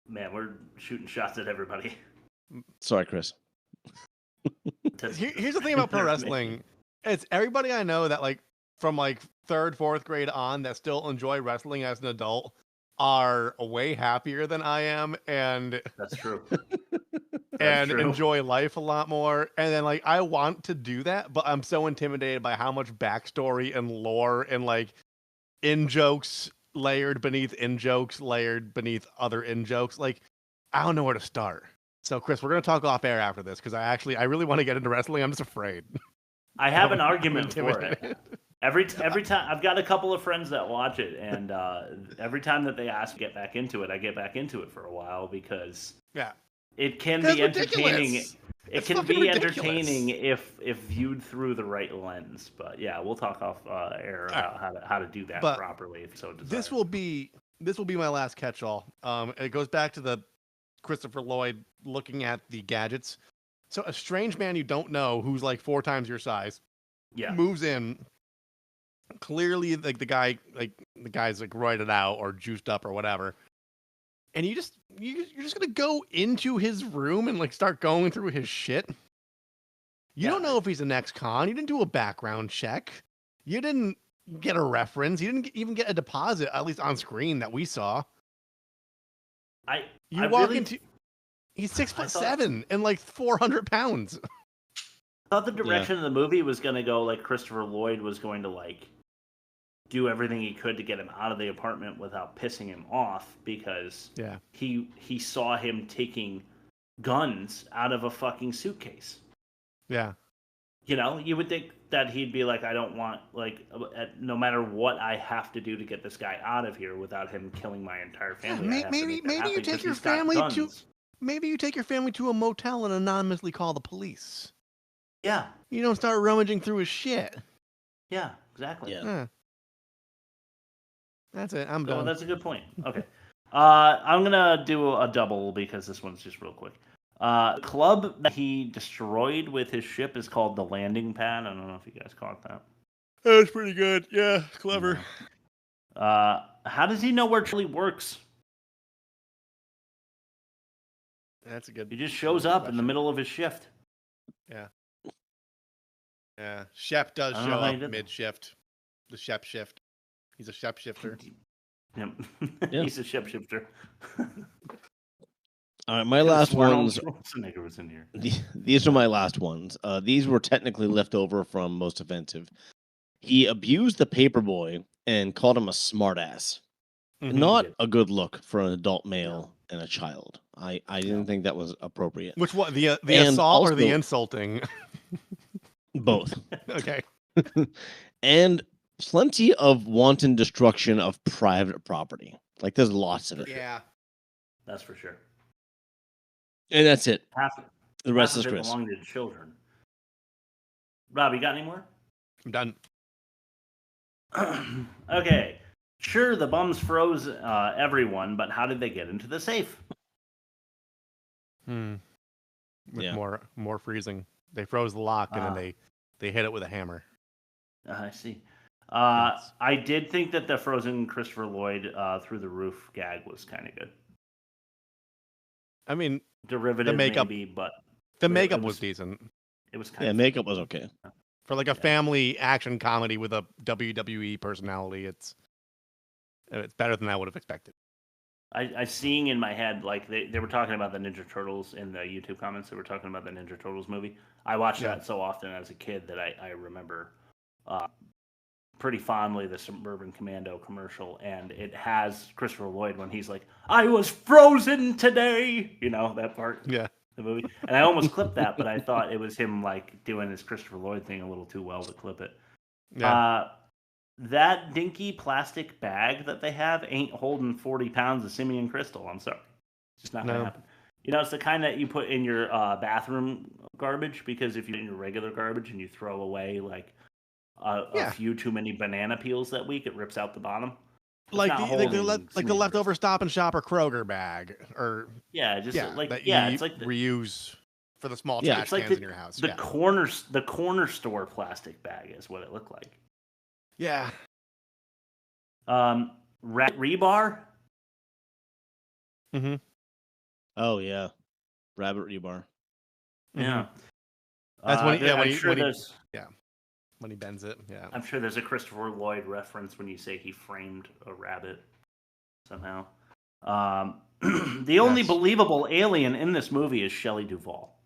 Man, we're shooting shots at everybody. Sorry, Chris. Here's the thing about pro wrestling. It's everybody I know that like from like 3rd, 4th grade on that still enjoy wrestling as an adult are way happier than I am, and that's true. and enjoy life a lot more. And then like I want to do that, but I'm so intimidated by how much backstory and lore and like in jokes layered beneath in jokes layered beneath other in jokes. Like I don't know where to start. So Chris, we're gonna talk off air after this because I really want to get into wrestling. I'm just afraid. I have an argument for it. Every time I've got a couple of friends that watch it, and every time that they ask to get back into it, I get back into it for a while because it can be entertaining. It can be entertaining if viewed through the right lens. But yeah, we'll talk off air about how to do that properly. If so desired. This will be my last catch-all. It goes back to the Christopher Lloyd looking at the gadgets. So a strange man you don't know who's like 4 times your size, moves in. Clearly, like the guy's like roided out or juiced up or whatever, and you're just gonna go into his room and like start going through his shit. You don't know if he's an ex-con. You didn't do a background check. You didn't get a reference. You didn't even get a deposit, at least on screen that we saw. He's 6'7" and like 400 pounds. I thought the direction of the movie was going to go like Christopher Lloyd was going to like do everything he could to get him out of the apartment without pissing him off because he saw him taking guns out of a fucking suitcase. Yeah. You know, you would think that he'd be like, I don't want, like, no matter what I have to do to get this guy out of here without him killing my entire family. Yeah, maybe you take your family to a motel and anonymously call the police. Yeah. You don't start rummaging through his shit. Yeah, exactly. Yeah. That's it. I'm done. Oh, that's a good point. Okay. I'm going to do a double because this one's just real quick. Club that he destroyed with his ship is called the Landing Pad. I don't know if you guys caught that. That was pretty good. Yeah, clever. How does he know where Charlie works? That's a good. He just shows up in the middle of his shift. Yeah. Yeah. Shep does show up mid-shift. The Shep shift. He's a Shep shifter. Yep. He's a Shep shifter. All right, my last ones. Schwarzenegger was in here. These are my last ones. These were technically left over from Most Offensive. He abused the Paperboy and called him a smartass. Not a good look for an adult male and a child. I didn't think that was appropriate. Which one? The assault or the insulting? Both. Okay. And plenty of wanton destruction of private property. Like there's lots of it. Yeah. That's for sure. And that's it. The rest is Chris. Belong to children. Rob, you got any more? I'm done. Okay. Sure, the bums froze everyone, but how did they get into the safe? With more freezing. They froze the lock and then they hit it with a hammer. I see. I did think that the frozen Christopher Lloyd through the roof gag was kind of good. I mean, derivative the makeup, maybe, but the makeup was decent. It was kind of makeup was okay for like a family action comedy with a WWE personality. It's better than I would have expected. I seeing in my head like they were talking about the Ninja Turtles in the YouTube comments. They were talking about the Ninja Turtles movie. I watched that so often as a kid that I remember pretty fondly the Suburban Commando commercial, and it has Christopher Lloyd when he's like, "I was frozen today," you know, that part. Yeah, the movie. And I almost clipped that, but I thought it was him like doing his Christopher Lloyd thing a little too well to clip it. Yeah. That dinky plastic bag that they have ain't holding 40 pounds of simian crystal. I'm sorry, it's just not gonna happen. You know, it's the kind that you put in your bathroom garbage, because if you put in your regular garbage and you throw away like a few too many banana peels that week, it rips out the bottom. It's Like not the leftover Stop and Shop or Kroger bag, or it's like reuse for the small it's trash like cans in your house. The corner store plastic bag is what it looked like. Yeah. Rebar. Mm-hmm. Oh yeah, rabbit rebar. Yeah. That's when when he bends it. Yeah. I'm sure there's a Christopher Lloyd reference when you say he framed a rabbit somehow. The only believable alien in this movie is Shelley Duvall.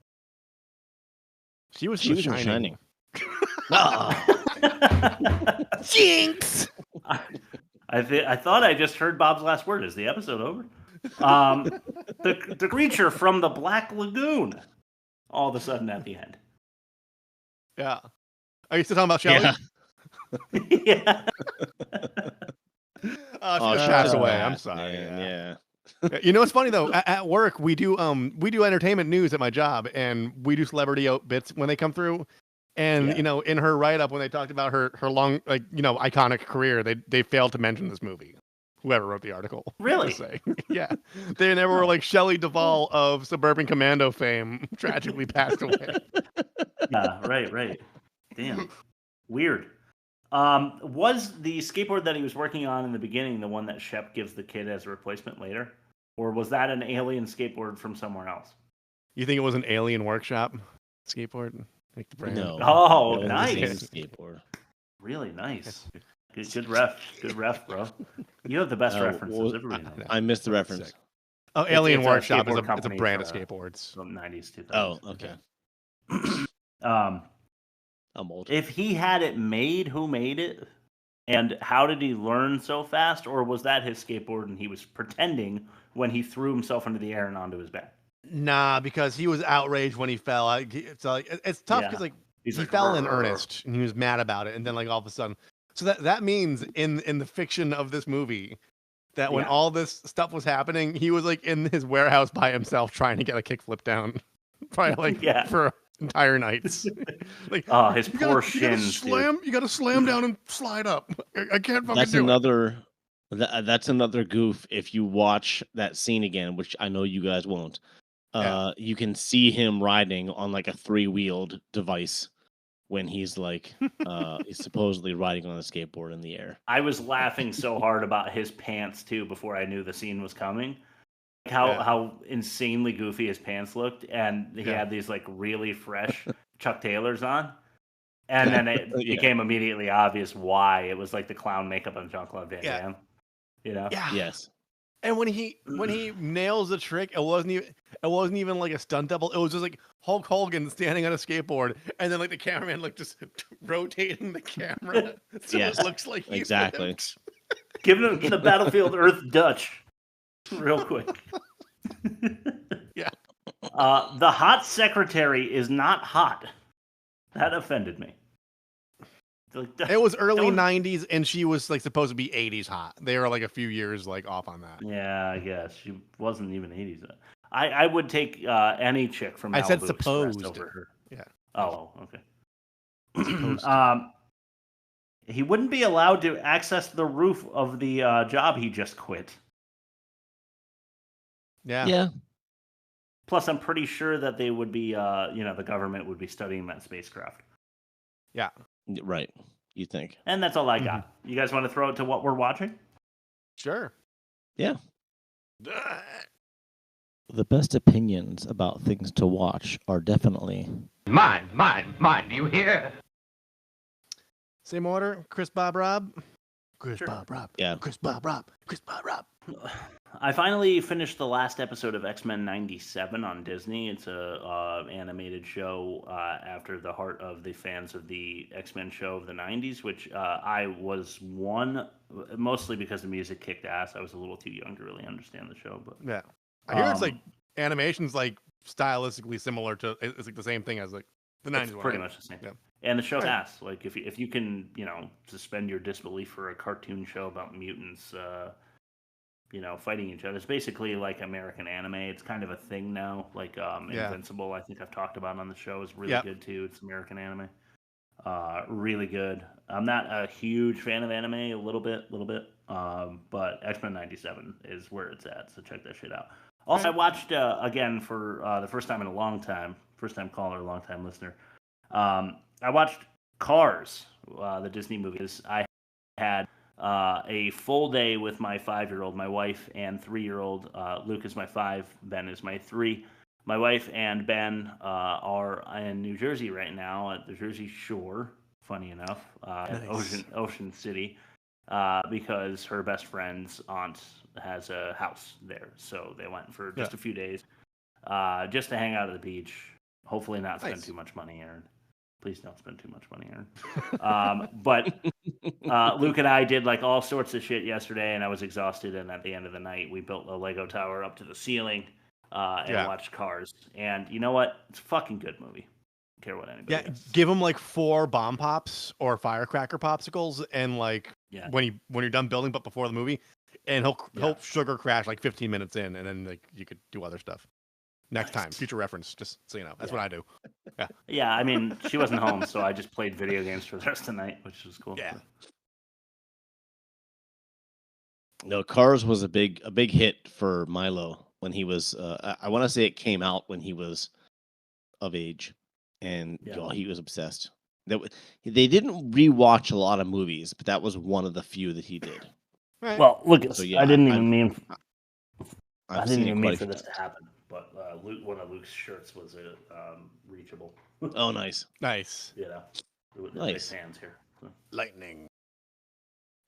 She was in Shining. Jinx! I thought I just heard Bob's last word. Is the episode over? The creature from the Black Lagoon. All of a sudden at the end. Yeah. Are you still talking about Shelley? Yeah. She passed away. I'm sorry. Yeah. You know what's funny though? At work we do entertainment news at my job, and we do celebrity bits when they come through. And in her write up when they talked about her long iconic career, they failed to mention this movie. Whoever wrote the article. Really? Yeah. They never were like Shelley Duvall of Suburban Commando fame tragically passed away. Yeah, right. Damn. Weird. Was the skateboard that he was working on in the beginning the one that Shep gives the kid as a replacement later? Or was that an alien skateboard from somewhere else? You think it was an alien workshop skateboard? Like the brand? No. Oh, No, nice. Skateboard. Really nice. Good ref, bro. You have the best references. Everybody knows. I missed the reference. Oh, Alien It's Workshop is skateboard it's a company brand of from, skateboards. From 90s, 2000s. Oh, okay. I'm old. If he had it made, who made it? And how did he learn so fast? Or was that his skateboard and he was pretending when he threw himself into the air and onto his back? Nah, because he was outraged when he fell. It's tough because he fell in earnest and he was mad about it, and then all of a sudden. So that means in the fiction of this movie that when all this stuff was happening, he was in his warehouse by himself trying to get a kickflip down, probably for entire nights. His poor shins. You got to slam down and slide up. I can't fucking do it. That's another goof. If you watch that scene again, which I know you guys won't, you can see him riding on a 3-wheeled device. When he's he's supposedly riding on a skateboard in the air. I was laughing so hard about his pants too before I knew the scene was coming. How insanely goofy his pants looked, and he had these really fresh Chuck Taylors on, and then it became immediately obvious why it was the clown makeup on Jean-Claude Van Damme. Yeah. Yes. And when he nails the trick, it wasn't even a stunt double. It was just Hulk Hogan standing on a skateboard, and then the cameraman just rotating the camera, so it looks like he exactly giving him the Battlefield Earth Dutch, real quick. Yeah. The hot secretary is not hot. That offended me. It was early 90s, and she was supposed to be 80s hot. They were a few years off on that. Yeah, I guess she wasn't even 80s. I would take any chick from Malibu I said Express supposed over her. Yeah. Oh, okay. He wouldn't be allowed to access the roof of the job he just quit. Yeah. Plus, I'm pretty sure that they would be, the government would be studying that spacecraft. Yeah. Right. You think? And that's all I got. You guys want to throw it to what we're watching? Sure. Yeah. The best opinions about things to watch are definitely Mine, do you hear? Same order. Chris, Bob, Rob. Chris, Bob, Rob. Yeah. Chris, Bob, Rob. Chris, Bob, Rob. I finally finished the last episode of X-Men 97 on Disney. It's a animated show after the heart of the fans of the X-Men show of the 90s, which I was mostly because the music kicked ass. I was a little too young to really understand the show. But yeah, I hear it's animation's stylistically similar to, it's the same thing as the 90s one. Pretty much the same. Yeah. And the show's ass. If you can, suspend your disbelief for a cartoon show about mutants, fighting each other. It's basically like American anime. It's kind of a thing now. Invincible, I think I've talked about on the show, is really good too. It's American anime. Really good. I'm not a huge fan of anime, a little bit. But X-Men '97 is where it's at, so check that shit out. Also, I watched again for the first time in a long time. First time caller, long time listener. I watched Cars, the Disney movies. I had a full day with my 5-year-old, my wife, and 3-year-old. Luke is my 5, Ben is my 3. My wife and Ben are in New Jersey right now at the Jersey Shore, funny enough, Nice. Ocean City, because her best friend's aunt has a house there. So they went for just a few days just to hang out at the beach. Hopefully not spend too much money, Aaron. Please don't spend too much money, Aaron. But Luke and I did like all sorts of shit yesterday, and I was exhausted. And at the end of the night, we built a Lego tower up to the ceiling and watched Cars. And you know what? It's a fucking good movie. Don't care what anybody says. Give him like 4 bomb pops or firecracker popsicles, and like when you're done building, but before the movie, and he'll sugar crash like 15 minutes in, and then like you could do other stuff. Next time, future reference, just so you know. That's what I do. Yeah, I mean, she wasn't home, so I just played video games for the rest of the night, which was cool. Yeah. No, Cars was a big hit for Milo when he was. I want to say it came out when he was of age, and he was obsessed. They didn't rewatch a lot of movies, but that was one of the few that he did. Right. Well, look, So, I didn't even mean. I've I seen didn't it even quite mean a for few this to happen, but one of Luke's shirts was reachable. Oh, nice. Nice. You know, Nice. big fans here. Lightning.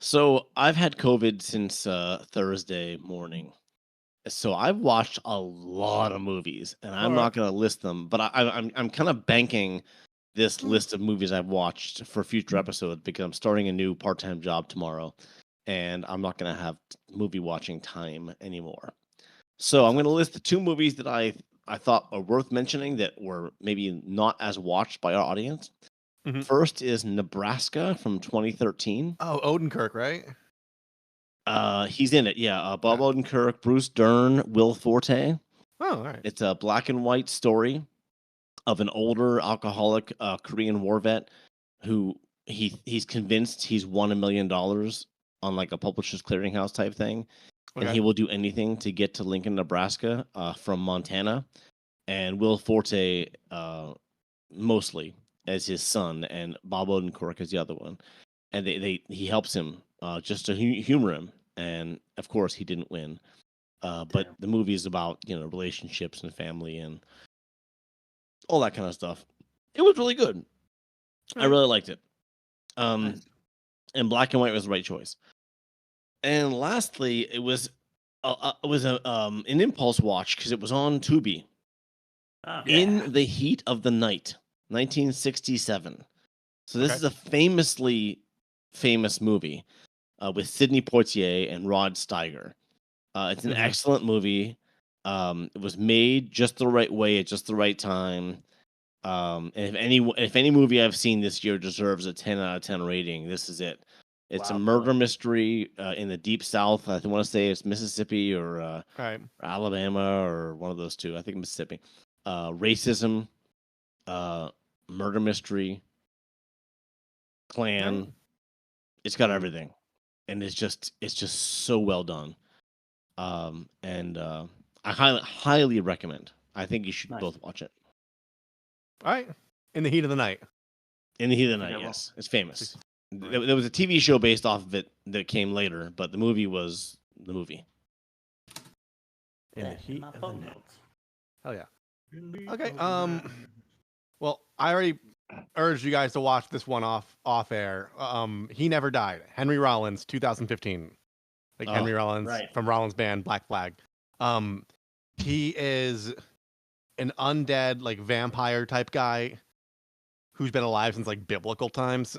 So I've had COVID since Thursday morning. So I've watched a lot of movies, and I'm not going to list them, but I'm kind of banking this list of movies I've watched for future episodes because I'm starting a new part-time job tomorrow, and I'm not going to have movie watching time anymore. So I'm going to list the 2 movies that I thought are worth mentioning that were maybe not as watched by our audience. Mhm. First is Nebraska from 2013. Oh, Odenkirk, right? He's in it, yeah. Bob Odenkirk, Bruce Dern, Will Forte. Oh, all right. It's a black and white story of an older alcoholic Korean war vet who he's convinced he's won $1 million on like a publisher's clearinghouse type thing, and Okay. he will do anything to get to Lincoln, Nebraska, from Montana. And Will Forte mostly as his son, and Bob Odenkirk as the other one, and he helps him just to humor him. And of course, he didn't win. But the movie is about relationships and family and all that kind of stuff. It was really good. I really liked it. And black and white was the right choice. And lastly, it was an impulse watch because it was on Tubi. In the Heat of the Night, 1967. So this is a famously famous movie with Sidney Poitier and Rod Steiger. It's an excellent movie. It was made just the right way at just the right time. And if any movie I've seen this year deserves a 10 out of 10 rating, this is it. It's a murder mystery in the Deep South. I want to say it's Mississippi or Alabama or one of those two. I think Mississippi. Racism, murder mystery, Klan. It's got everything, and it's just so well done. And I highly recommend. I think you should both watch it. All right. In the Heat of the Night. In the Heat of the Night, yes. It's famous. There was a TV show based off of it that came later, but the movie was the movie. In the Heat of the Night. Hell yeah. Okay. Well, I already urged you guys to watch this one off air. He Never Died. Henry Rollins, 2015. Henry Rollins from Rollins Band, Black Flag. He is an undead, like vampire type guy who's been alive since like biblical times,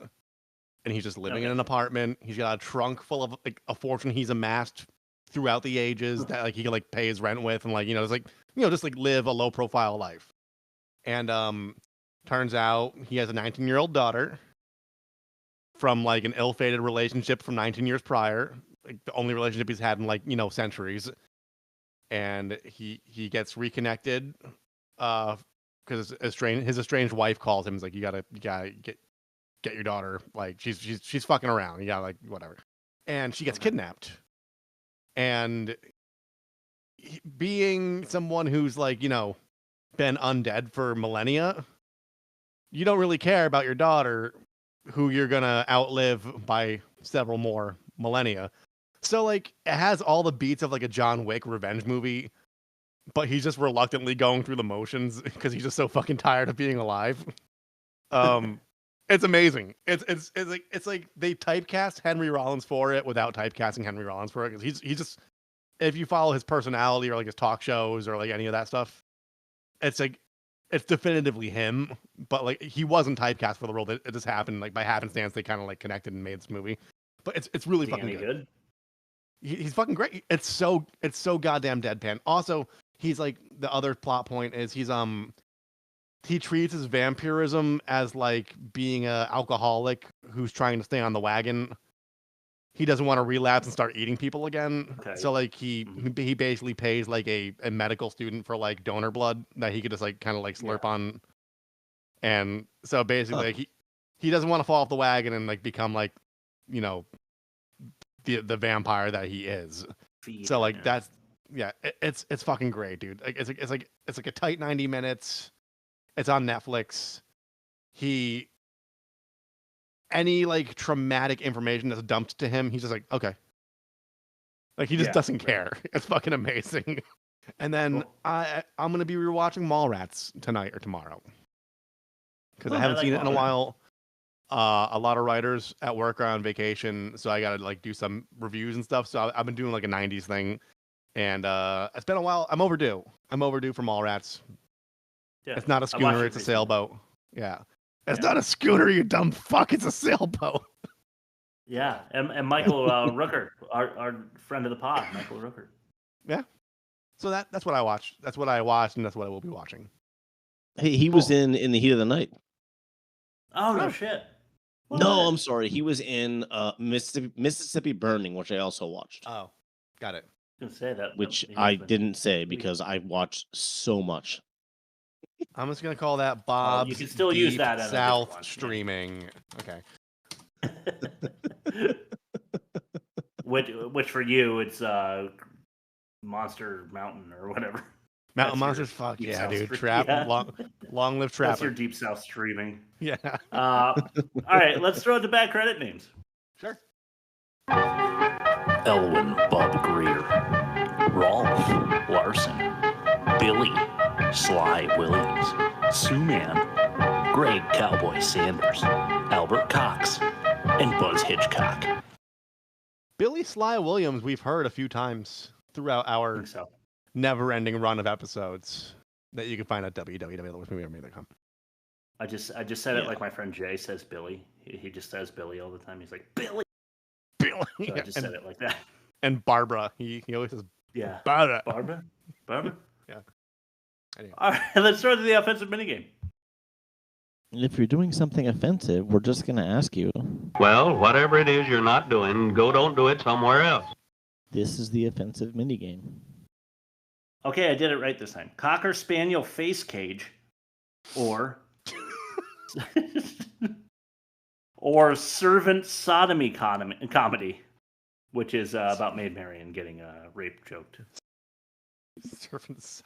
and he's just living in an apartment. He's got a trunk full of like a fortune he's amassed throughout the ages that like he can like pay his rent with, and like just like live a low profile life. And turns out he has a 19-year-old daughter from like an ill-fated relationship from 19 years prior, like the only relationship he's had in like centuries. And he gets reconnected because his estranged wife calls him. He's like, you gotta get get your daughter. Like she's fucking around. You gotta like whatever. And she gets kidnapped. And being someone who's like, you know, been undead for millennia, you don't really care about your daughter, who you're gonna outlive by several more millennia. So like it has all the beats of like a John Wick revenge movie, but he's just reluctantly going through the motions because he's just so fucking tired of being alive. It's amazing. It's like they typecast Henry Rollins for it without typecasting Henry Rollins for it, because he's just, if you follow his personality or like his talk shows or like any of that stuff, it's like it's definitively him. But like he wasn't typecast for the role. It just happened like by happenstance. They kind of like connected and made this movie. But it's really fucking good. He's fucking great. It's so goddamn deadpan. Also, he's like, the other plot point is he treats his vampirism as like being a alcoholic who's trying to stay on the wagon. He doesn't want to relapse and start eating people again. Okay. So like he basically pays like a medical student for like donor blood that he could just like kind of like slurp on. And so basically like, he doesn't want to fall off the wagon and like become like, you know, the vampire that he is. So like that's it's fucking great, dude. Like it's like a tight 90 minutes. It's on Netflix. Any like traumatic information that's dumped to him, he's just like, okay. Like he just doesn't care. It's fucking amazing. And then I'm gonna be rewatching Mallrats tonight or tomorrow, because I haven't seen it in a while. A lot of writers at work are on vacation, so I gotta like do some reviews and stuff. So I've been doing like a 90s thing, and it's been a while. I'm overdue for Mallrats. Yeah, it's not a schooner, it's a sailboat. Yeah. It's not a schooner, you dumb fuck, it's a sailboat. Yeah, and Michael Rooker, our friend of the pod, Michael Rooker. Yeah. So that's what I watched. That's what I watched, and that's what I will be watching. Hey, he was in The Heat of the Night. Oh, no shit. No, I'm sorry. He was in Mississippi Burning, which I also watched. Oh, got it. I was gonna say that. Which I didn't say because I watched so much. I'm just gonna call that Bob's you can still use that as South streaming. Okay. Which for you it's Monster Mountain or whatever. Mountain Monsters, fuck yeah, dude. Trap, long live Trapper. That's your Deep South streaming. Yeah. All right, let's throw it to bad credit names. Sure. Elwin Bob Greer, Rolf Larson, Billy Sly Williams, Sue Man, Greg Cowboy Sanders, Albert Cox, and Buzz Hitchcock. Billy Sly Williams, we've heard a few times throughout our never-ending run of episodes that you can find at www.theworstmovieever.com. I just said it like my friend Jay says Billy. He just says Billy all the time. He's like, Billy. So I just said it like that. And Barbara. He always says Barbara. Yeah. Anyway. All right, let's throw to the offensive minigame. If you're doing something offensive, we're just going to ask you. Well, whatever it is you're not doing, don't do it somewhere else. This is the offensive minigame. Okay, I did it right this time. Cocker Spaniel face cage, or servant sodomy comedy, which is about Maid Marian getting rape joked. Servant.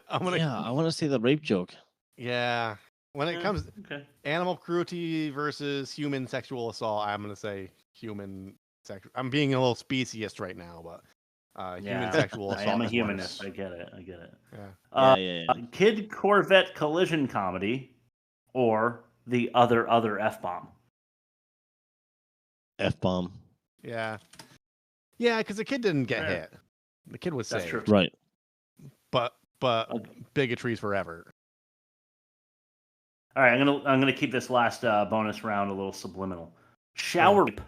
I want to say the rape joke. Yeah. When it comes animal cruelty versus human sexual assault, I'm going to say human sexual. I'm being a little speciest right now, but human sexual assault. I am a humanist. I get it. Yeah. Kid Corvette collision comedy, or the other F-bomb. F-bomb. Yeah. Yeah, because the kid didn't get hit. The kid was saved. True. Right. But bigotry's forever. All right, I'm gonna keep this last bonus round a little subliminal. Shower rape.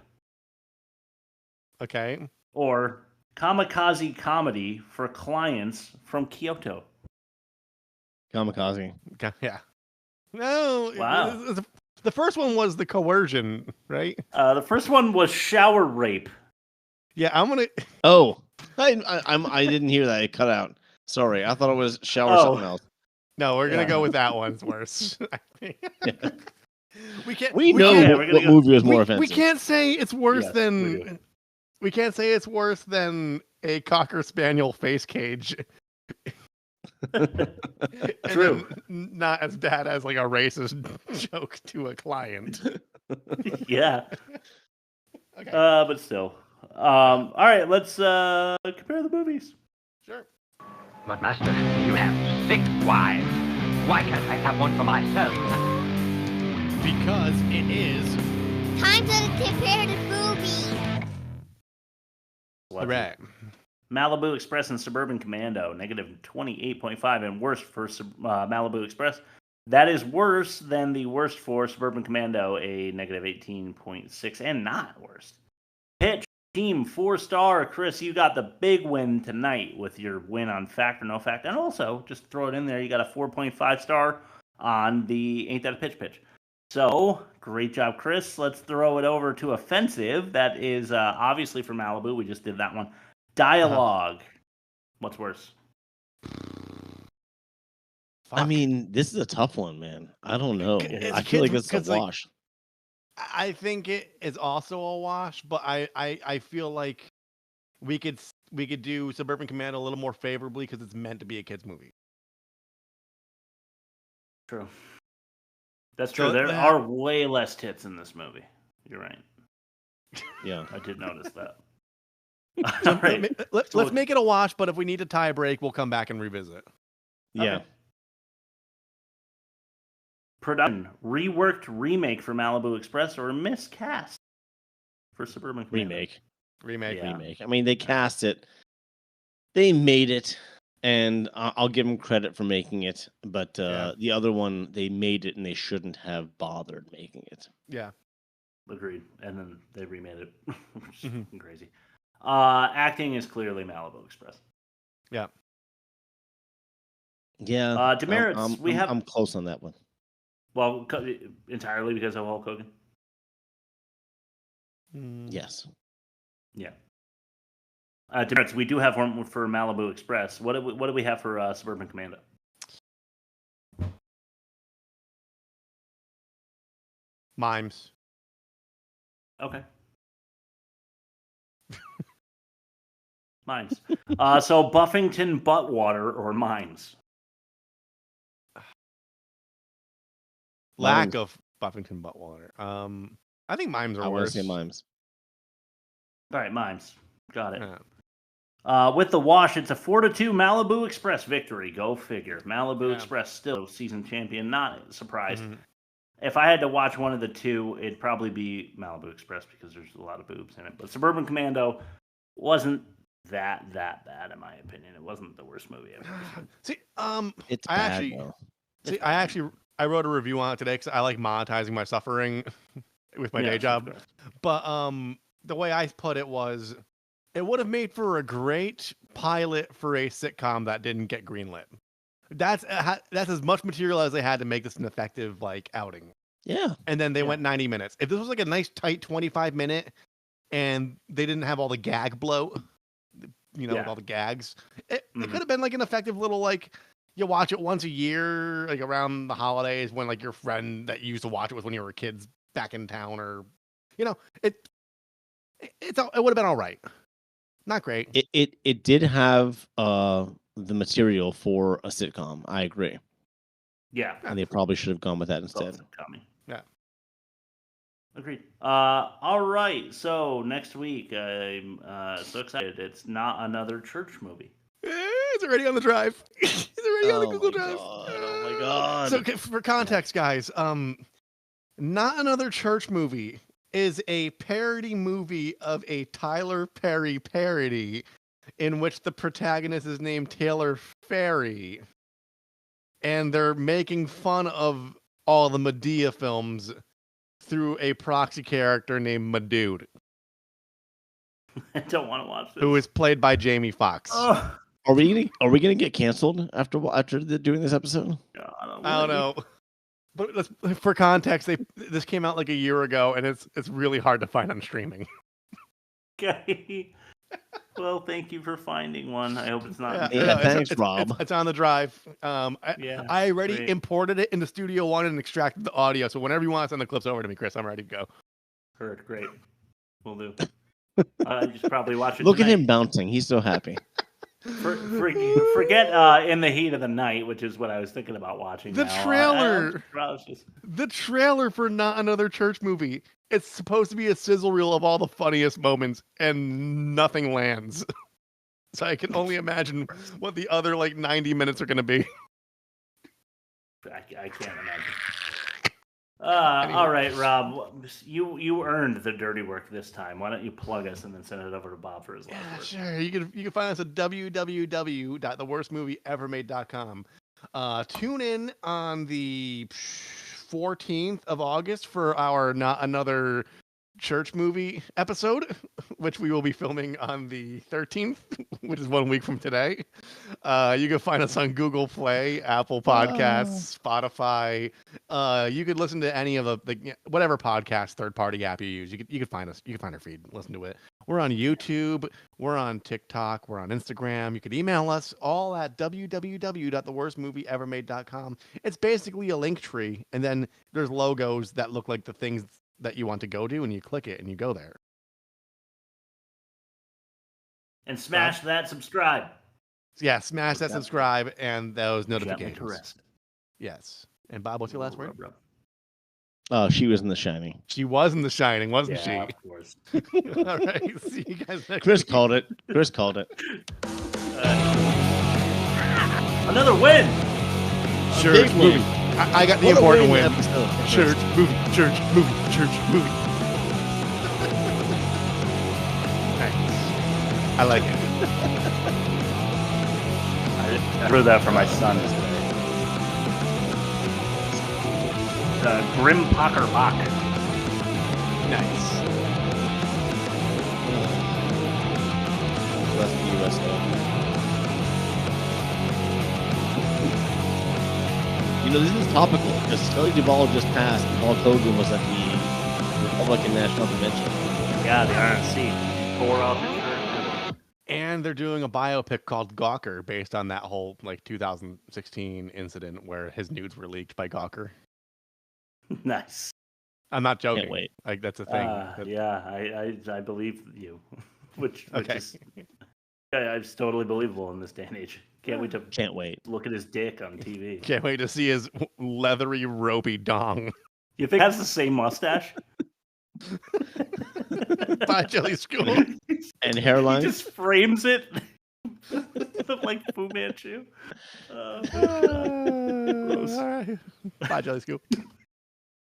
Okay. Or kamikaze comedy for clients from Kyoto. Kamikaze. Yeah. No. Wow. The first one was the coercion, right? The first one was shower rape. Yeah, I'm gonna. Oh, I didn't hear that. It cut out. Sorry, I thought it was shower something else. No, we're gonna go with that one. It's worse. We know what movie was more offensive. We can't say it's worse than. We can't say it's worse than a Cocker Spaniel face cage. True. Not as bad as like a racist joke to a client. Yeah. Okay. But still. All right, let's compare the movies. Sure. But Master, you have 6 wives. Why can't I have one for myself? Because it is time to compare the movie. Right. Malibu Express and Suburban Commando, negative 28.5, and worst for Malibu Express. That is worse than the worst for Suburban Commando, a negative 18.6, and not worst. Pitch team 4-star. Chris, you got the big win tonight with your win on Fact or No Fact, and also just throw it in there. You got a 4.5 star on the Ain't That a Pitch. So great job, Chris. Let's throw it over to Offensive. That is obviously for Malibu. We just did that one. Dialogue. What's worse? I mean, this is a tough one, man. I don't know. I feel like it's a wash. I think it is also a wash, but I feel like we could do Suburban Commando a little more favorably because it's meant to be a kids movie. True. That's true. There are way less tits in this movie. You're right. Yeah, I did notice that. So right. Let's make it a wash, but if we need a tie break, we'll come back and revisit. Yeah. Okay. Production, reworked remake for Malibu Express or miscast for Suburban Commando? Remake. I mean, they cast it. They made it, and I'll give them credit for making it. But the other one, they made it, and they shouldn't have bothered making it. Yeah. Agreed. And then they remade it, which is crazy. Acting is clearly Malibu Express. Yeah. Yeah. Demerits, I'm close on that one. Well, entirely because of Hulk Hogan? Yes. Yeah. Demerits, we do have one for Malibu Express. What do we have for Suburban Commando? Mimes. Okay. Mimes. So Buffington Buttwater or Mimes? Lack of Buffington Buttwater. I think Mimes are worse. I want to say Mimes. All right, Mimes. Got it. Yeah. With the wash, it's a 4-2 Malibu Express victory. Go figure. Malibu Express still season champion. Not surprised. If I had to watch one of the two, it'd probably be Malibu Express because there's a lot of boobs in it. But Suburban Commando wasn't that bad in my opinion. It wasn't the worst movie I've ever seen. See, I wrote a review on it today because I like monetizing my suffering with my day job. But the way I put it was, it would have made for a great pilot for a sitcom that didn't get greenlit. That's as much material as they had to make this an effective outing. Yeah. And then they went 90 minutes. If this was like a nice tight 25-minute and they didn't have all the gag blow, with all the gags, it could have been like an effective little you watch it once a year, like around the holidays when your friend that you used to watch it with when you were kids back in town, or it would have been all right. Not great. It did have the material for a sitcom. I agree. Yeah. And they probably should have gone with that instead. Yeah. Agreed. All right. So next week, I'm so excited. It's not another church movie. It's already on the drive. It's already on the Google Drive. Oh my god. So for context, guys, Not Another Church Movie is a parody movie of a Tyler Perry parody in which the protagonist is named Taylor Ferry. And they're making fun of all the Madea films through a proxy character named Madude. I don't want to watch this. Who is played by Jamie Foxx. Oh. Are we gonna get canceled after doing this episode? I don't know. But for context, this came out like a year ago, and it's really hard to find on streaming. Okay. Well, thank you for finding one. I hope it's not. Yeah, thanks, Rob. It's on the drive. I already imported it into Studio One and extracted the audio. So whenever you want to send the clips over to me, Chris, I'm ready to go. Heard. Great. We'll do. Just probably watch it. Look tonight. at him bouncing. He's so happy. Forget In the Heat of the Night, which is what I was thinking about watching. The now. trailer. The trailer for Not Another Church Movie. It's supposed to be a sizzle reel of all the funniest moments, and nothing lands. So I can only imagine what the other 90 minutes are going to be. I can't imagine. All right, Rob, you earned the dirty work this time. Why don't you plug us and then send it over to Bob for his last word? Sure. You can find us at www.theworstmovieevermade.com. Tune in on the 14th of August for our Not Another Church Movie episode, which we will be filming on the 13th, which is 1 week from today. You can find us on Google Play, Apple Podcasts, Spotify. You could listen to any of the whatever podcast third-party app you use. You could find us. You can find our feed. Listen to it. We're on YouTube. We're on TikTok. We're on Instagram. You could email us all at www.theworstmovieevermade.com. It's basically a link tree, and then there's logos that look like the things that you want to go to, and you click it and you go there. And smash that subscribe. Yeah, smash that subscribe and those notifications. Yes. And Bob, what's your last word? Oh, she was in The Shining. She was in The Shining, wasn't she? Of course. All right. See you guys next Chris week. called it. Chris called it. Another win. Church movie. I got the important win. Church movie. Church movie. Church movie. Nice. I like it. I wrote that for my son today. The Grim Pocker Bach. Nice. That's the U.S. stuff. You know, this is topical because Shelley Duvall just passed and Hulk Hogan was at the Republican National Convention. Yeah, the RNC. Tore off his shirt. And they're doing a biopic called Gawker based on that whole 2016 incident where his nudes were leaked by Gawker. Nice. I'm not joking. Can't wait. That's a thing. Yeah, I believe you. Which Okay. is it's totally believable in this day and age. Can't wait. Look at his dick on TV. Can't wait to see his leathery, ropey dong. You think that's the same mustache? By Jelly School. And hairline. He just frames it like Fu Manchu. All right. Bye, Jelly School.